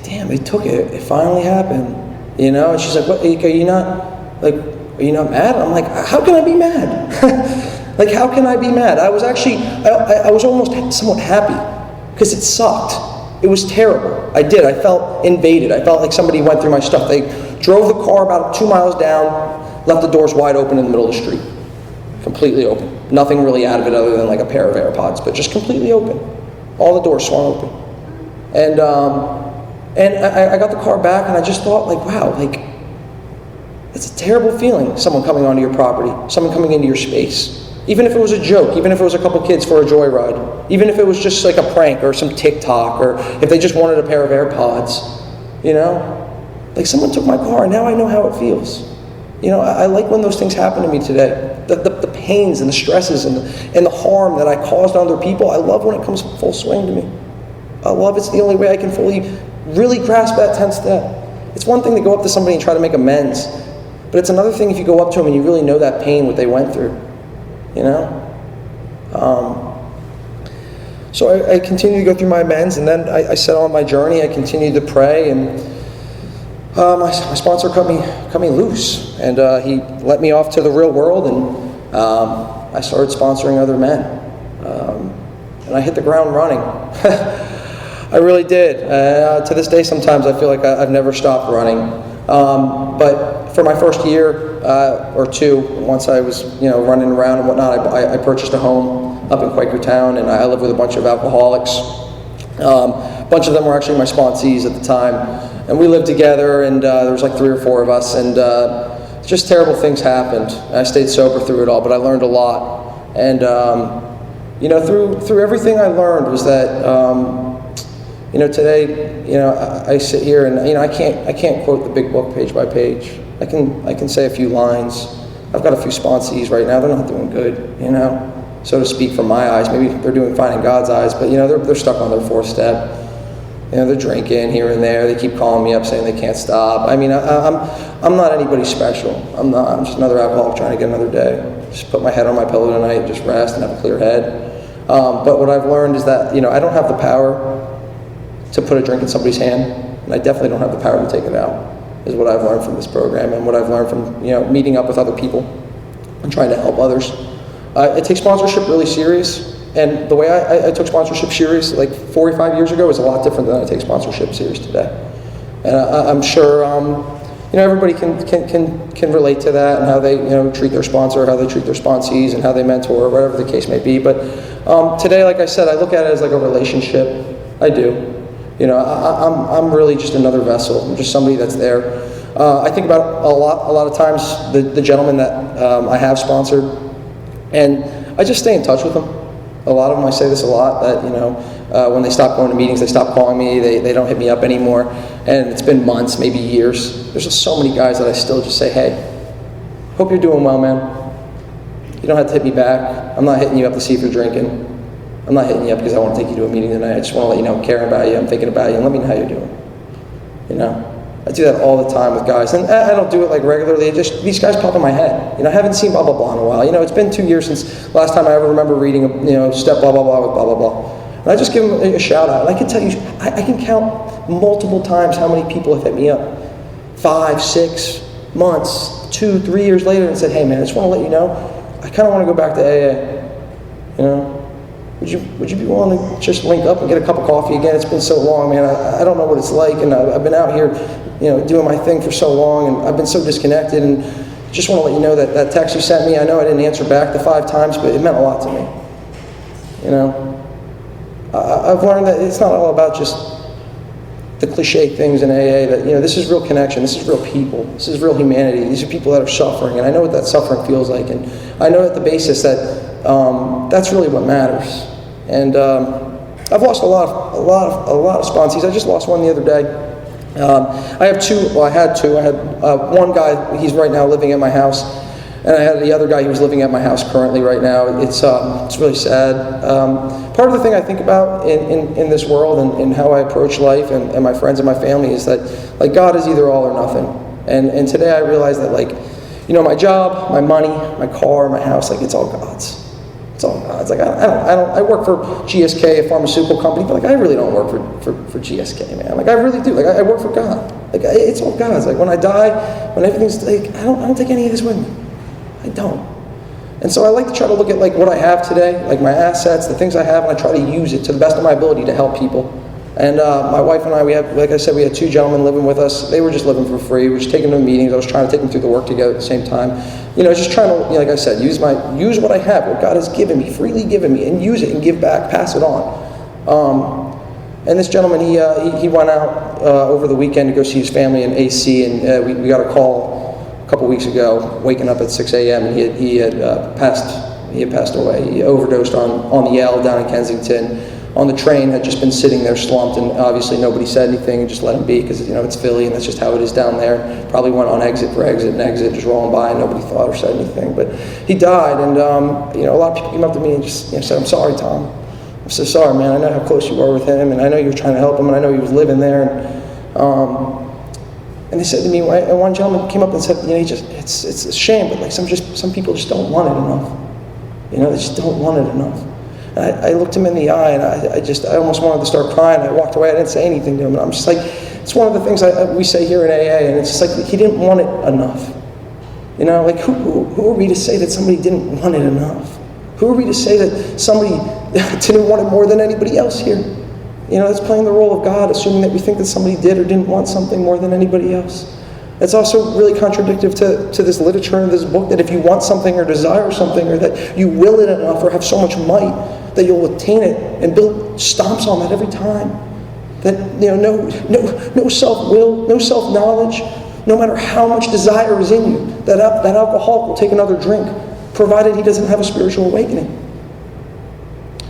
damn, they took it. It finally happened. And she's like, "What? Are you not mad?" I'm like, "How can I be mad? How can I be mad?" I was actually, I was almost somewhat happy because it sucked. It was terrible. I felt invaded. I felt like somebody went through my stuff. They drove the car about 2 miles down, left the doors wide open in the middle of the street, completely open. Nothing really out of it other than like a pair of AirPods, but just completely open. All the doors swung open, and I got the car back, and I just thought, wow, it's a terrible feeling, someone coming onto your property, someone coming into your space. Even if it was a joke, even if it was a couple kids for a joyride, even if it was just like a prank or some TikTok, or if they just wanted a pair of AirPods, someone took my car, and now I know how it feels. I like when those things happen to me today. The pains and the stresses and the harm that I caused on other people, I love when it comes full swing to me. I love it's the only way I can fully really grasp that 10th step. It's one thing to go up to somebody and try to make amends, but it's another thing if you go up to them and you really know that pain, what they went through, So I continued to go through my amends, and then I set on my journey. I continued to pray, and my sponsor cut me loose, and he let me off to the real world, and I started sponsoring other men, and I hit the ground running. I really did. To this day, sometimes I feel like I've never stopped running. But for my first year or two, once I was running around and whatnot, I purchased a home up in Quakertown, and I lived with a bunch of alcoholics. A bunch of them were actually my sponsees at the time, and we lived together. And there was like 3 or 4 of us, and just terrible things happened. I stayed sober through it all, but I learned a lot. And through everything I learned was that. Today, I sit here and I can't quote the big book page by page. I can say a few lines. I've got a few sponsees right now. They're not doing good, so to speak, from my eyes. Maybe they're doing fine in God's eyes, but they're stuck on their 4th step. You know, they're drinking here and there. They keep calling me up saying they can't stop. I mean, I'm not anybody special. I'm not. I'm just another alcoholic trying to get another day. Just put my head on my pillow tonight and just rest and have a clear head. But what I've learned is that, you know, I don't have the power to put a drink in somebody's hand, and I definitely don't have the power to take it out, is what I've learned from this program and what I've learned from, you know, meeting up with other people and trying to help others. I take sponsorship really serious. And the way I took sponsorship serious like 45 years ago is a lot different than I take sponsorship serious today. And I'm sure, you know, everybody can relate to that and how they, you know, treat their sponsor, how they treat their sponsees, and how they mentor, whatever the case may be. But today, like I said, I look at it as like a relationship. I do. You know, I'm really just another vessel. I'm just somebody that's there. I think about a lot of times the gentlemen that I have sponsored, and I just stay in touch with them. A lot of them, I say this a lot, that, you know, when they stop going to meetings, they stop calling me, they don't hit me up anymore, and it's been months, maybe years. There's just so many guys that I still just say, hey, hope you're doing well, man. You don't have to hit me back. I'm not hitting you up to see if you're drinking. I'm not hitting you up because I want to take you to a meeting tonight. I just want to let you know I'm caring about you, I'm thinking about you, and let me know how you're doing. You know? I do that all the time with guys, and I don't do it like regularly. Just these guys pop in my head. You know, I haven't seen blah blah blah in a while. You know, it's been 2 years since last time I ever remember reading, you know, step blah blah blah with blah blah blah. And I just give them a shout out. And I can tell you, I can count multiple times how many people have hit me up, 5, 6 months, 2, 3 years later, and said, hey man, I just want to let you know, I kind of want to go back to AA. You know, would you be willing to just link up and get a cup of coffee again? It's been so long, man. I don't know what it's like, and I've been out here, you know, doing my thing for so long, and I've been so disconnected, and just want to let you know that that text you sent me, I know I didn't answer back the 5 times, but it meant a lot to me. You know, I've learned that it's not all about just the cliche things in AA, that, you know, this is real connection, this is real people, this is real humanity, these are people that are suffering, and I know what that suffering feels like, and I know at the basis that that's really what matters. And I've lost a lot of sponsees. I just lost one the other day. I have 2. Well, I had 2. I had one guy. He's right now living at my house, and I had the other guy who's living at my house currently right now. It's really sad. Part of the thing I think about in this world and how I approach life and my friends and my family is that, like, God is either all or nothing. And today I realize that, like, you know, my job, my money, my car, my house, like, it's all God's. It's all God's. Like, I work for GSK, a pharmaceutical company, but, like, I really don't work for GSK, man. Like, I really do. Like, I work for God. Like, it's all God's. Like, when I die, when everything's, like, I don't take any of this with me. I don't. And so I like to try to look at, like, what I have today, like my assets, the things I have, and I try to use it to the best of my ability to help people. And my wife and I, we had, like I said, we had 2 gentlemen living with us. They were just living for free. We were just taking them to meetings. I was trying to take them through the work together at the same time. You know, just trying to, you know, like I said, use what I have, what God has given me, freely given me, and use it and give back, pass it on. And this gentleman, he went out over the weekend to go see his family in AC, and we got a call a couple weeks ago, waking up at 6 a.m. and he had passed away. He overdosed on the L down in Kensington. On the train, had just been sitting there slumped, and obviously nobody said anything and just let him be, because, you know, it's Philly and that's just how it is down there. Probably went on exit for exit and exit, just rolling by, and nobody thought or said anything. But he died, and you know, a lot of people came up to me and just, you know, said, "I'm sorry, Tom. I'm so sorry, man. I know how close you were with him, and I know you were trying to help him, and I know he was living there." And they said to me, and one gentleman came up and said, "You know, it's a shame, but, like, some people just don't want it enough. You know, they just don't want it enough." And I looked him in the eye, and I almost wanted to start crying. I walked away. I didn't say anything to him. And I'm just like, it's one of the things we say here in AA, and it's just like, he didn't want it enough. You know, like, who are we to say that somebody didn't want it enough? Who are we to say that somebody didn't want it more than anybody else here? You know, that's playing the role of God, assuming that we think that somebody did or didn't want something more than anybody else. It's also really contradictory to this literature and this book, that if you want something or desire something, or that you will it enough or have so much might that you'll attain it, and Bill stomps on that every time. That, you know, no self-will, no self-knowledge, no matter how much desire is in you, that alcoholic will take another drink, provided he doesn't have a spiritual awakening.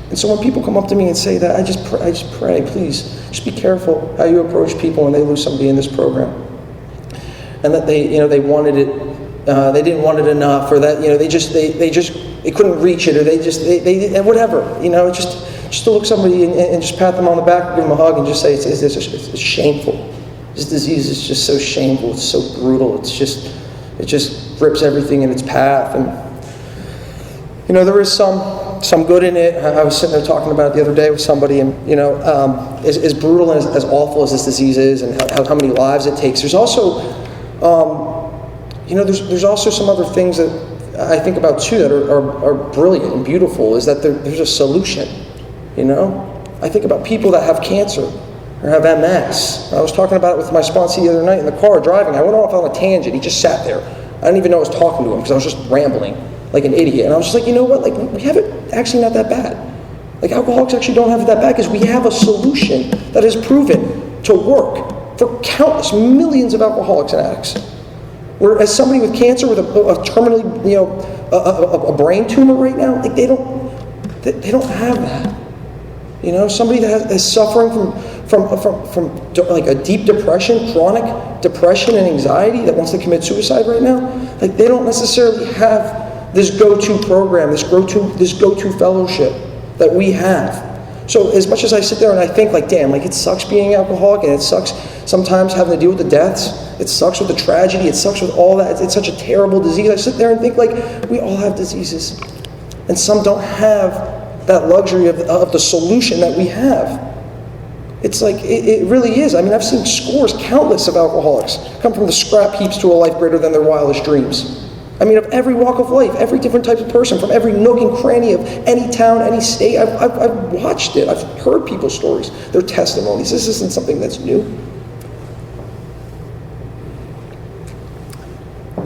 And so when people come up to me and say that, I just pray, please, just be careful how you approach people when they lose somebody in this program. And that they wanted it, they didn't want it enough, or that, you know, they couldn't reach it, or they whatever, you know, just just to look somebody and just pat them on the back, give them a hug, and just say, it's shameful. This disease is just so shameful. It's so brutal. It just rips everything in its path. And there is some good in it. I was sitting there talking about it the other day with somebody, and as brutal and as awful as this disease is, and how many lives it takes, there's also there's also some other things that I think about too that are brilliant and beautiful. Is that there's a solution. I think about people that have cancer or have MS. I was talking about it with my sponsor the other night in the car driving. I went off on a tangent. He just sat there. I didn't even know I was talking to him because I was just rambling like an idiot. And I was just like, you know what? Like, we have it actually not that bad. Like, alcoholics actually don't have it that bad because we have a solution that is proven to work for countless millions of alcoholics and addicts. Whereas somebody with cancer, with a terminally, a brain tumor right now, like they don't have that. Somebody that is suffering from like a deep depression, chronic depression and anxiety that wants to commit suicide right now, like they don't necessarily have this go-to program, this go-to fellowship that we have. So as much as I sit there and I think like, damn, like it sucks being an alcoholic, and it sucks sometimes having to deal with the deaths, it sucks with the tragedy, it sucks with all that, it's such a terrible disease. I sit there and think like, we all have diseases. And some don't have that luxury of the solution that we have. It's like, it really is. I mean, I've seen countless of alcoholics come from the scrap heaps to a life greater than their wildest dreams. I mean, of every walk of life, every different type of person, from every nook and cranny of any town, any state. I've watched it. I've heard people's stories, their testimonies. This isn't something that's new.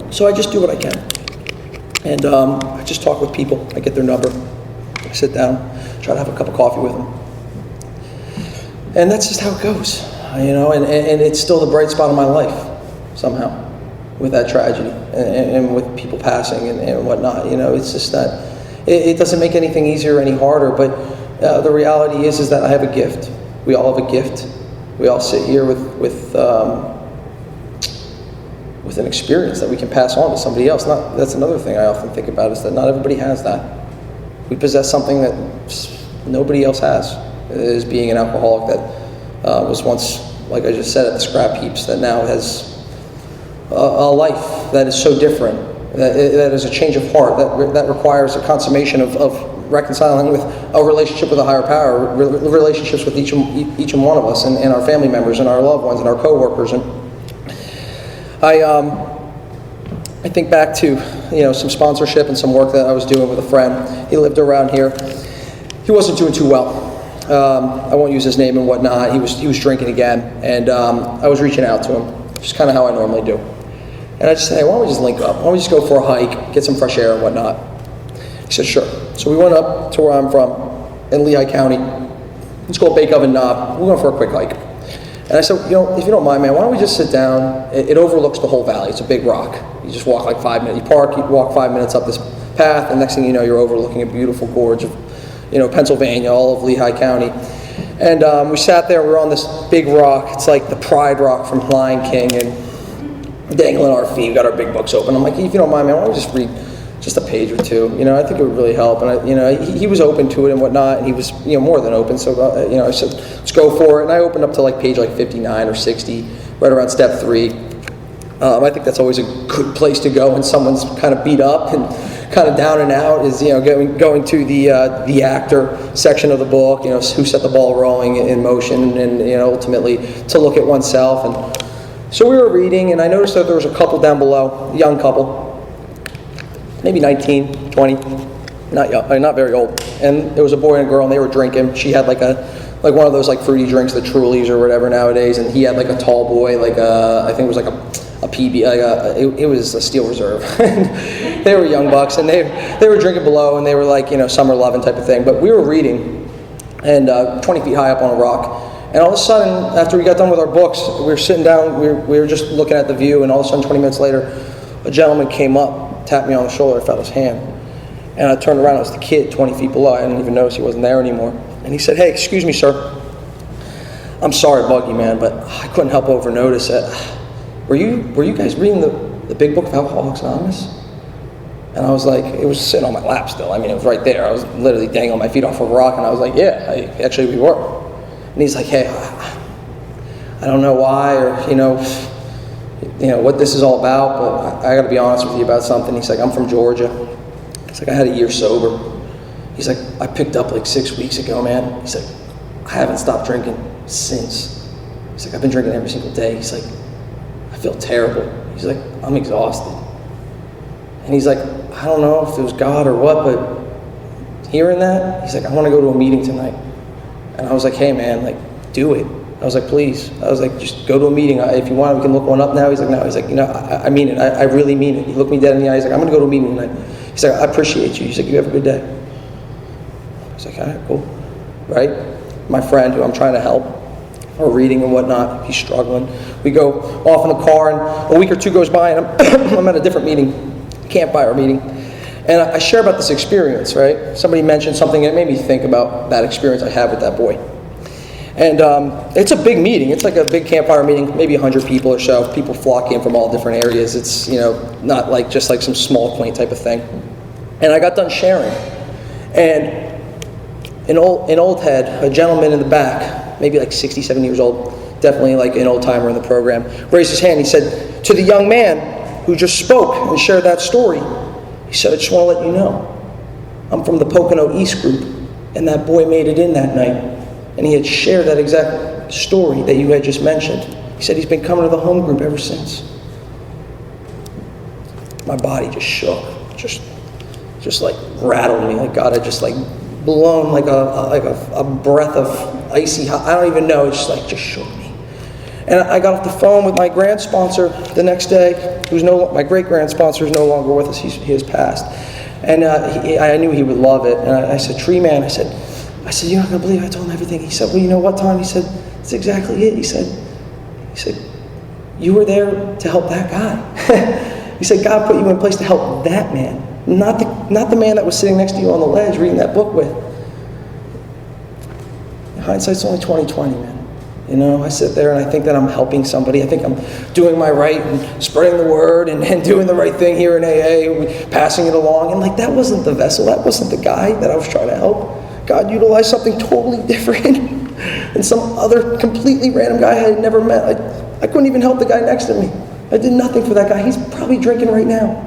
So I just do what I can. And I just talk with people. I get their number. I sit down, try to have a cup of coffee with them. And that's just how it goes, and it's still the bright spot of my life, somehow, with that tragedy, and with people passing and whatnot. It's just that it doesn't make anything easier or any harder, but the reality is that I have a gift. We all have a gift. We all sit here with an experience that we can pass on to somebody else. That's another thing I often think about, is that not everybody has that. We possess something that nobody else has. It is being an alcoholic that was once, like I just said, at the scrap heaps, that now has a life that is so different, that is a change of heart, that requires a consummation of reconciling with a relationship with a higher power, relationships with each and one of us, and our family members, and our loved ones, and our co-workers. And I think back to some sponsorship and some work that I was doing with a friend. He lived around here. He wasn't doing too well. I won't use his name and whatnot. He was drinking again, and I was reaching out to him, just kind of how I normally do. And I just said, hey, why don't we just link up? Why don't we just go for a hike, get some fresh air and whatnot? He said, sure. So we went up to where I'm from, in Lehigh County. It's called Bake Oven Knob. We went for a quick hike. And I said, if you don't mind, man, why don't we just sit down? It overlooks the whole valley. It's a big rock. You just walk like 5 minutes. You park, you walk 5 minutes up this path, and next thing you know, you're overlooking a beautiful gorge of Pennsylvania, all of Lehigh County. And we sat there, we were on this big rock. It's like the Pride Rock from Lion King, and dangling our feet. We got our big books open. I'm like, if you don't mind, man, why don't we just read just a page or two? I think it would really help. And he was open to it and whatnot, and he was more than open. So I said, let's go for it. And I opened up to like page like 59 or 60, right around step 3. I think that's always a good place to go when someone's kind of beat up and kind of down and out, is going to the actor section of the book, who set the ball rolling in motion, and ultimately to look at oneself. And so we were reading, and I noticed that there was a couple down below, a young couple, maybe 19, 20, not young, not very old. And it was a boy and a girl, and they were drinking. She had like one of those like fruity drinks, the Trulies or whatever nowadays, and he had like a tall boy, like I think it was like a PB, it was a Steel Reserve. They were young bucks, and they were drinking below, and they were like summer loving type of thing. But we were reading, and 20 feet high up on a rock, and all of a sudden, after we got done with our books, we were sitting down, we were just looking at the view, and all of a sudden, 20 minutes later, a gentleman came up, tapped me on the shoulder, I felt his hand, and I turned around, it was the kid 20 feet below. I didn't even notice he wasn't there anymore. And he said, hey, excuse me, sir. I'm sorry to bug you, man, but I couldn't help over notice it. Were you guys reading the big book of Alcoholics Anonymous? And I was like, it was sitting on my lap still. I mean, it was right there. I was literally dangling my feet off a rock, and I was like, yeah, actually we were. And he's like, hey, I don't know why, or you know what this is all about, but I got to be honest with you about something. He's like, I'm from Georgia. He's like, I had a year sober. He's like, I picked up like 6 weeks ago, man. He's like, I haven't stopped drinking since. He's like, I've been drinking every single day. He's like, I feel terrible. He's like, I'm exhausted. And he's like, I don't know if it was God or what, but hearing that, he's like, I want to go to a meeting tonight. And I was like, hey man, like, do it. I was like, please. I was like, just go to a meeting. If you want, we can look one up now. He's like, no. He's like, I mean it. I really mean it. He looked me dead in the eye. He's like, I'm going to go to a meeting tonight. He's like, I appreciate you. He's like, you have a good day. I was like, all right, cool. Right? My friend who I'm trying to help, or reading and whatnot, he's struggling. We go off in the car, and a week or two goes by, and I'm at a different meeting, campfire meeting. And I share about this experience, right? Somebody mentioned something that made me think about that experience I had with that boy. And it's a big meeting. It's like a big campfire meeting, maybe 100 people or so. People flock in from all different areas. It's, not like just like some small, quaint type of thing. And I got done sharing. And an old head, a gentleman in the back, maybe like 67 years old, definitely like an old timer in the program, raised his hand. He said, to the young man who just spoke and shared that story, he said, I just want to let you know, I'm from the Pocono East group, and that boy made it in that night. And he had shared that exact story that you had just mentioned. He said he's been coming to the home group ever since. My body just shook, just like rattled me, like God had just like blown like a breath of icy hot. I don't even know. It just shook me. And I got off the phone with my grand sponsor the next day, my great grand sponsor is no longer with us. He has passed. And I knew he would love it. And I said, Tree Man, I said, you're not going to believe I told him everything. He said, well, you know what, Tom? He said, that's exactly it. He said, you were there to help that guy. He said, God put you in place to help that man, not the man that was sitting next to you on the ledge reading that book with. In hindsight's only 20/20, man. I sit there and I think that I'm helping somebody. I think I'm doing my right and spreading the word and doing the right thing here in AA, passing it along. And that wasn't the vessel. That wasn't the guy that I was trying to help. God utilized something totally different and some other completely random guy I had never met. I couldn't even help the guy next to me. I did nothing for that guy. He's probably drinking right now.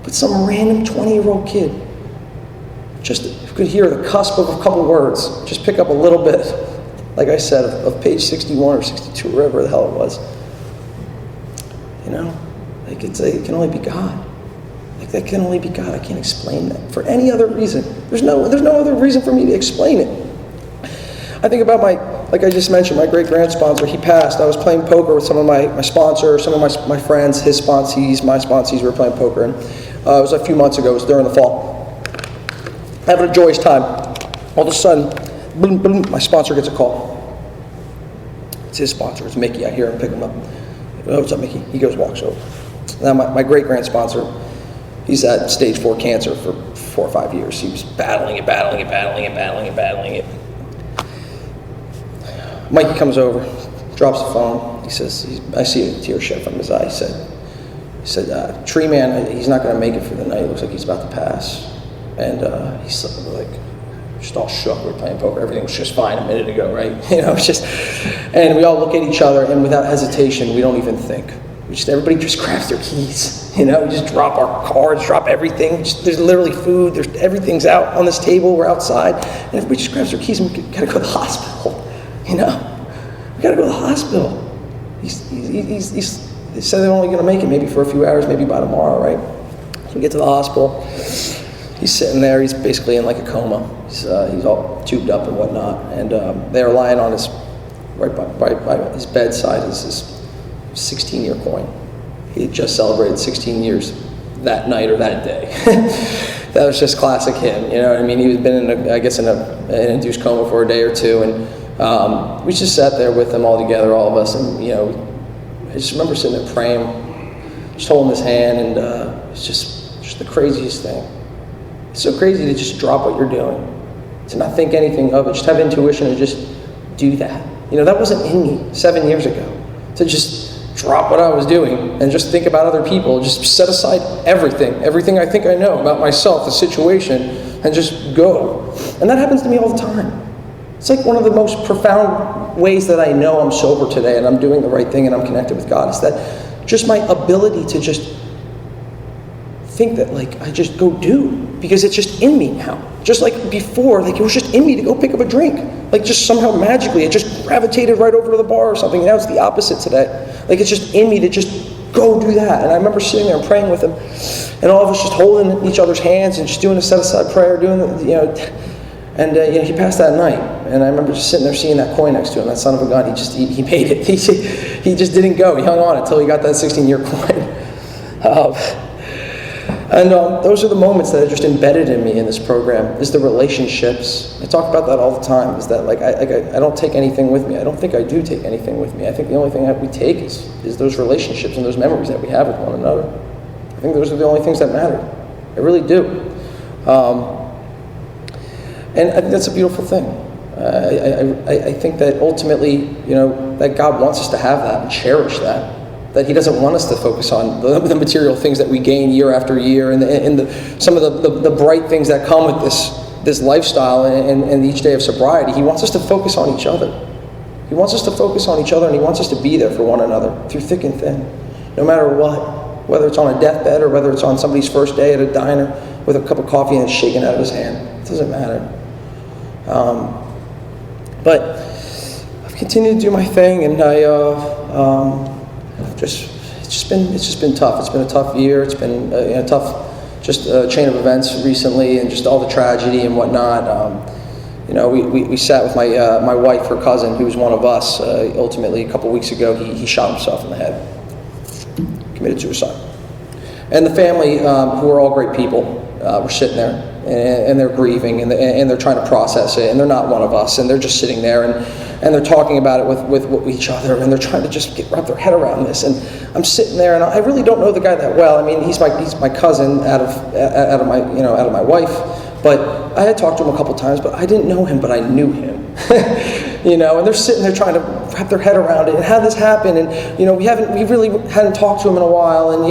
But some random 20-year-old kid just could hear the cusp of a couple words, just pick up a little bit, like I said, of page 61 or 62, wherever the hell it was. It can only be God. That can only be God. I can't explain that for any other reason. There's no other reason for me to explain it. I think about like I just mentioned, my great grand sponsor. He passed. I was playing poker with some of my sponsors, some of my friends, his sponsees, my sponsees. We were playing poker, and it was a few months ago. It was during the fall. Having a joyous time. All of a sudden, boom, boom, my sponsor gets a call. It's his sponsor. It's Mickey. I hear him pick him up. Oh, what's up, Mickey? He goes, walks over. Now my great grand sponsor. He's had stage 4 cancer for 4 or 5 years. He was battling it. Mikey comes over, drops the phone. He says, I see a tear shed from his eye. He said, Tree Man, he's not going to make it for the night. It looks like he's about to pass. And he's like, just all shook. We were playing poker. Everything was just fine a minute ago, right? It's just, and we all look at each other, and without hesitation, we don't even think. Everybody just grabs their keys, we just drop our cards, drop everything. There's literally food, everything's out on this table, we're outside, and everybody just grabs their keys and we gotta go to the hospital, We gotta go to the hospital. He said they're only gonna make it maybe for a few hours, maybe by tomorrow, right? So we get to the hospital, he's sitting there, he's basically in like a coma. He's all tubed up and whatnot, and they're lying on his, right by his bedside is this 16-year coin. He had just celebrated 16 years that night or that day. That was just classic him, you know what I mean? He had been in an induced coma for a day or two, and we just sat there with him all together, all of us, and I just remember sitting there praying, just holding his hand, and it's just the craziest thing. It's so crazy to just drop what you're doing, to not think anything of it, just have intuition and just do that. That wasn't in me 7 years ago. To just drop what I was doing and just think about other people, just set aside everything I think I know about myself, the situation, and just go. And that happens to me all the time. It's like one of the most profound ways that I know I'm sober today and I'm doing the right thing and I'm connected with God is that just my ability to just think that like I just go do, because it's just in me now. Just like before, like it was just in me to go pick up a drink. Like just somehow magically it just gravitated right over to the bar or something. Now it's the opposite today. Like it's just in me to just go do that. And I remember sitting there and praying with him, and all of us just holding each other's hands and just doing a set-aside prayer, doing and he passed that night. And I remember just sitting there seeing that coin next to him, that son of a gun. He paid it. He just didn't go. He hung on until he got that 16-year coin. Those are the moments that are just embedded in me in this program, is the relationships. I talk about that all the time, is that like I don't take anything with me. I don't think I do take anything with me. I think the only thing that we take is those relationships and those memories that we have with one another. I think those are the only things that matter. I really do. And I think that's a beautiful thing. I think that ultimately, that God wants us to have that and cherish that. That he doesn't want us to focus on the material things that we gain year after year and some of the bright things that come with this lifestyle and each day of sobriety. He wants us to focus on each other. He wants us to focus on each other, and he wants us to be there for one another through thick and thin, no matter what. Whether it's on a deathbed or whether it's on somebody's first day at a diner with a cup of coffee and it's shaken out of his hand. It doesn't matter. But I've continued to do my thing, and it's just been tough. It's been a tough year. It's been a tough chain of events recently, and just all the tragedy and whatnot. We sat with my wife, her cousin, who was one of us. Ultimately, a couple weeks ago, he shot himself in the head, committed suicide. And the family, who are all great people, were sitting there, and they're grieving, and they're trying to process it, and they're not one of us, and they're just sitting there, and they're talking about it with each other, and they're trying to just wrap their head around this. And I'm sitting there, and I really don't know the guy that well. I mean, he's my cousin out of my wife. But I had talked to him a couple times, but I didn't know him, but I knew him. And they're sitting there trying to wrap their head around it, and how this happened, and we really hadn't talked to him in a while, and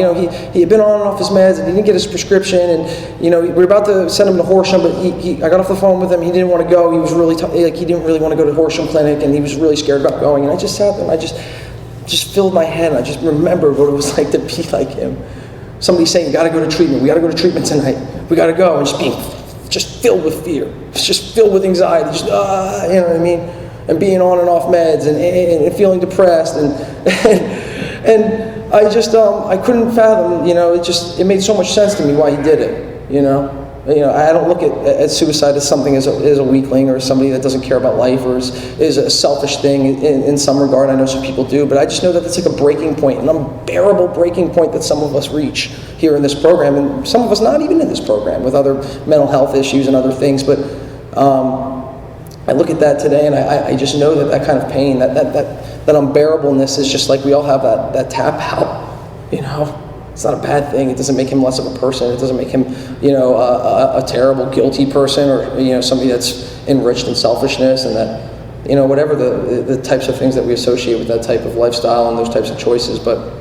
he had been on and off his meds, and he didn't get his prescription, and we were about to send him to Horsham, but I got off the phone with him. He didn't want to go. He was really he didn't really want to go to Horsham Clinic, and he was really scared about going. And I just sat there, and I just filled my head, and I just remembered what it was like to be like him. Somebody saying, "You got to go to treatment. We got to go to treatment tonight. We got to go," and just being just filled with fear, just filled with anxiety, just you know what I mean, and being on and off meds, and feeling depressed, and I just I couldn't fathom, it made so much sense to me why he did it, I don't look at suicide as something as a weakling or somebody that doesn't care about life or is a selfish thing in some regard. I know some people do, but I just know that it's like a breaking point, an unbearable breaking point that some of us reach here in this program, and some of us not even in this program with other mental health issues and other things. But I look at that today, and I just know that kind of pain, that unbearableness is just like we all have that tap out, It's not a bad thing. It doesn't make him less of a person. It doesn't make him, a terrible, guilty person, or somebody that's enriched in selfishness, and that, whatever the types of things that we associate with that type of lifestyle and those types of choices. But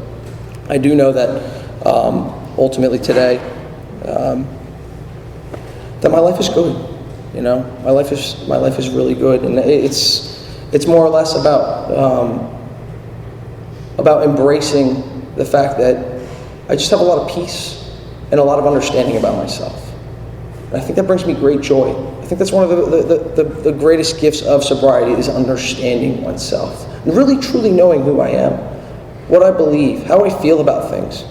I do know that ultimately today, that my life is good. My life is really good, and it's more or less about embracing the fact that I just have a lot of peace and a lot of understanding about myself. And I think that brings me great joy. I think that's one of the greatest gifts of sobriety, is understanding oneself. And really truly knowing who I am, what I believe, how I feel about things.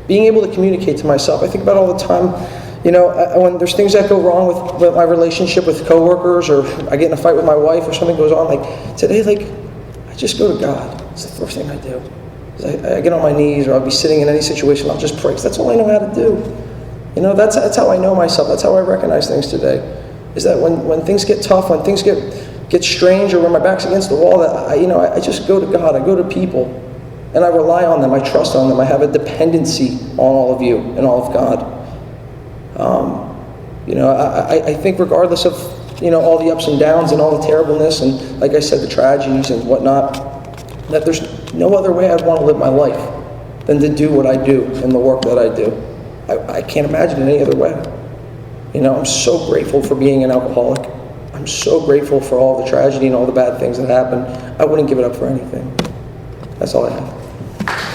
Being able to communicate to myself. I think about all the time, when there's things that go wrong with my relationship with coworkers, or I get in a fight with my wife, or something goes on, like today, I just go to God. It's the first thing I do. I get on my knees, or I'll be sitting in any situation, I'll just pray. That's all I know how to do. That's how I know myself. That's how I recognize things today. Is that when things get tough, when things get strange, or when my back's against the wall, that I just go to God. I go to people, and I rely on them. I trust on them. I have a dependency on all of you and all of God. I think regardless of all the ups and downs and all the terribleness, and like I said, the tragedies and whatnot, that there's no other way I'd want to live my life than to do what I do and the work that I do. I can't imagine it any other way. You know, I'm so grateful for being an alcoholic. I'm so grateful for all the tragedy and all the bad things that happened. I wouldn't give it up for anything. That's all I have.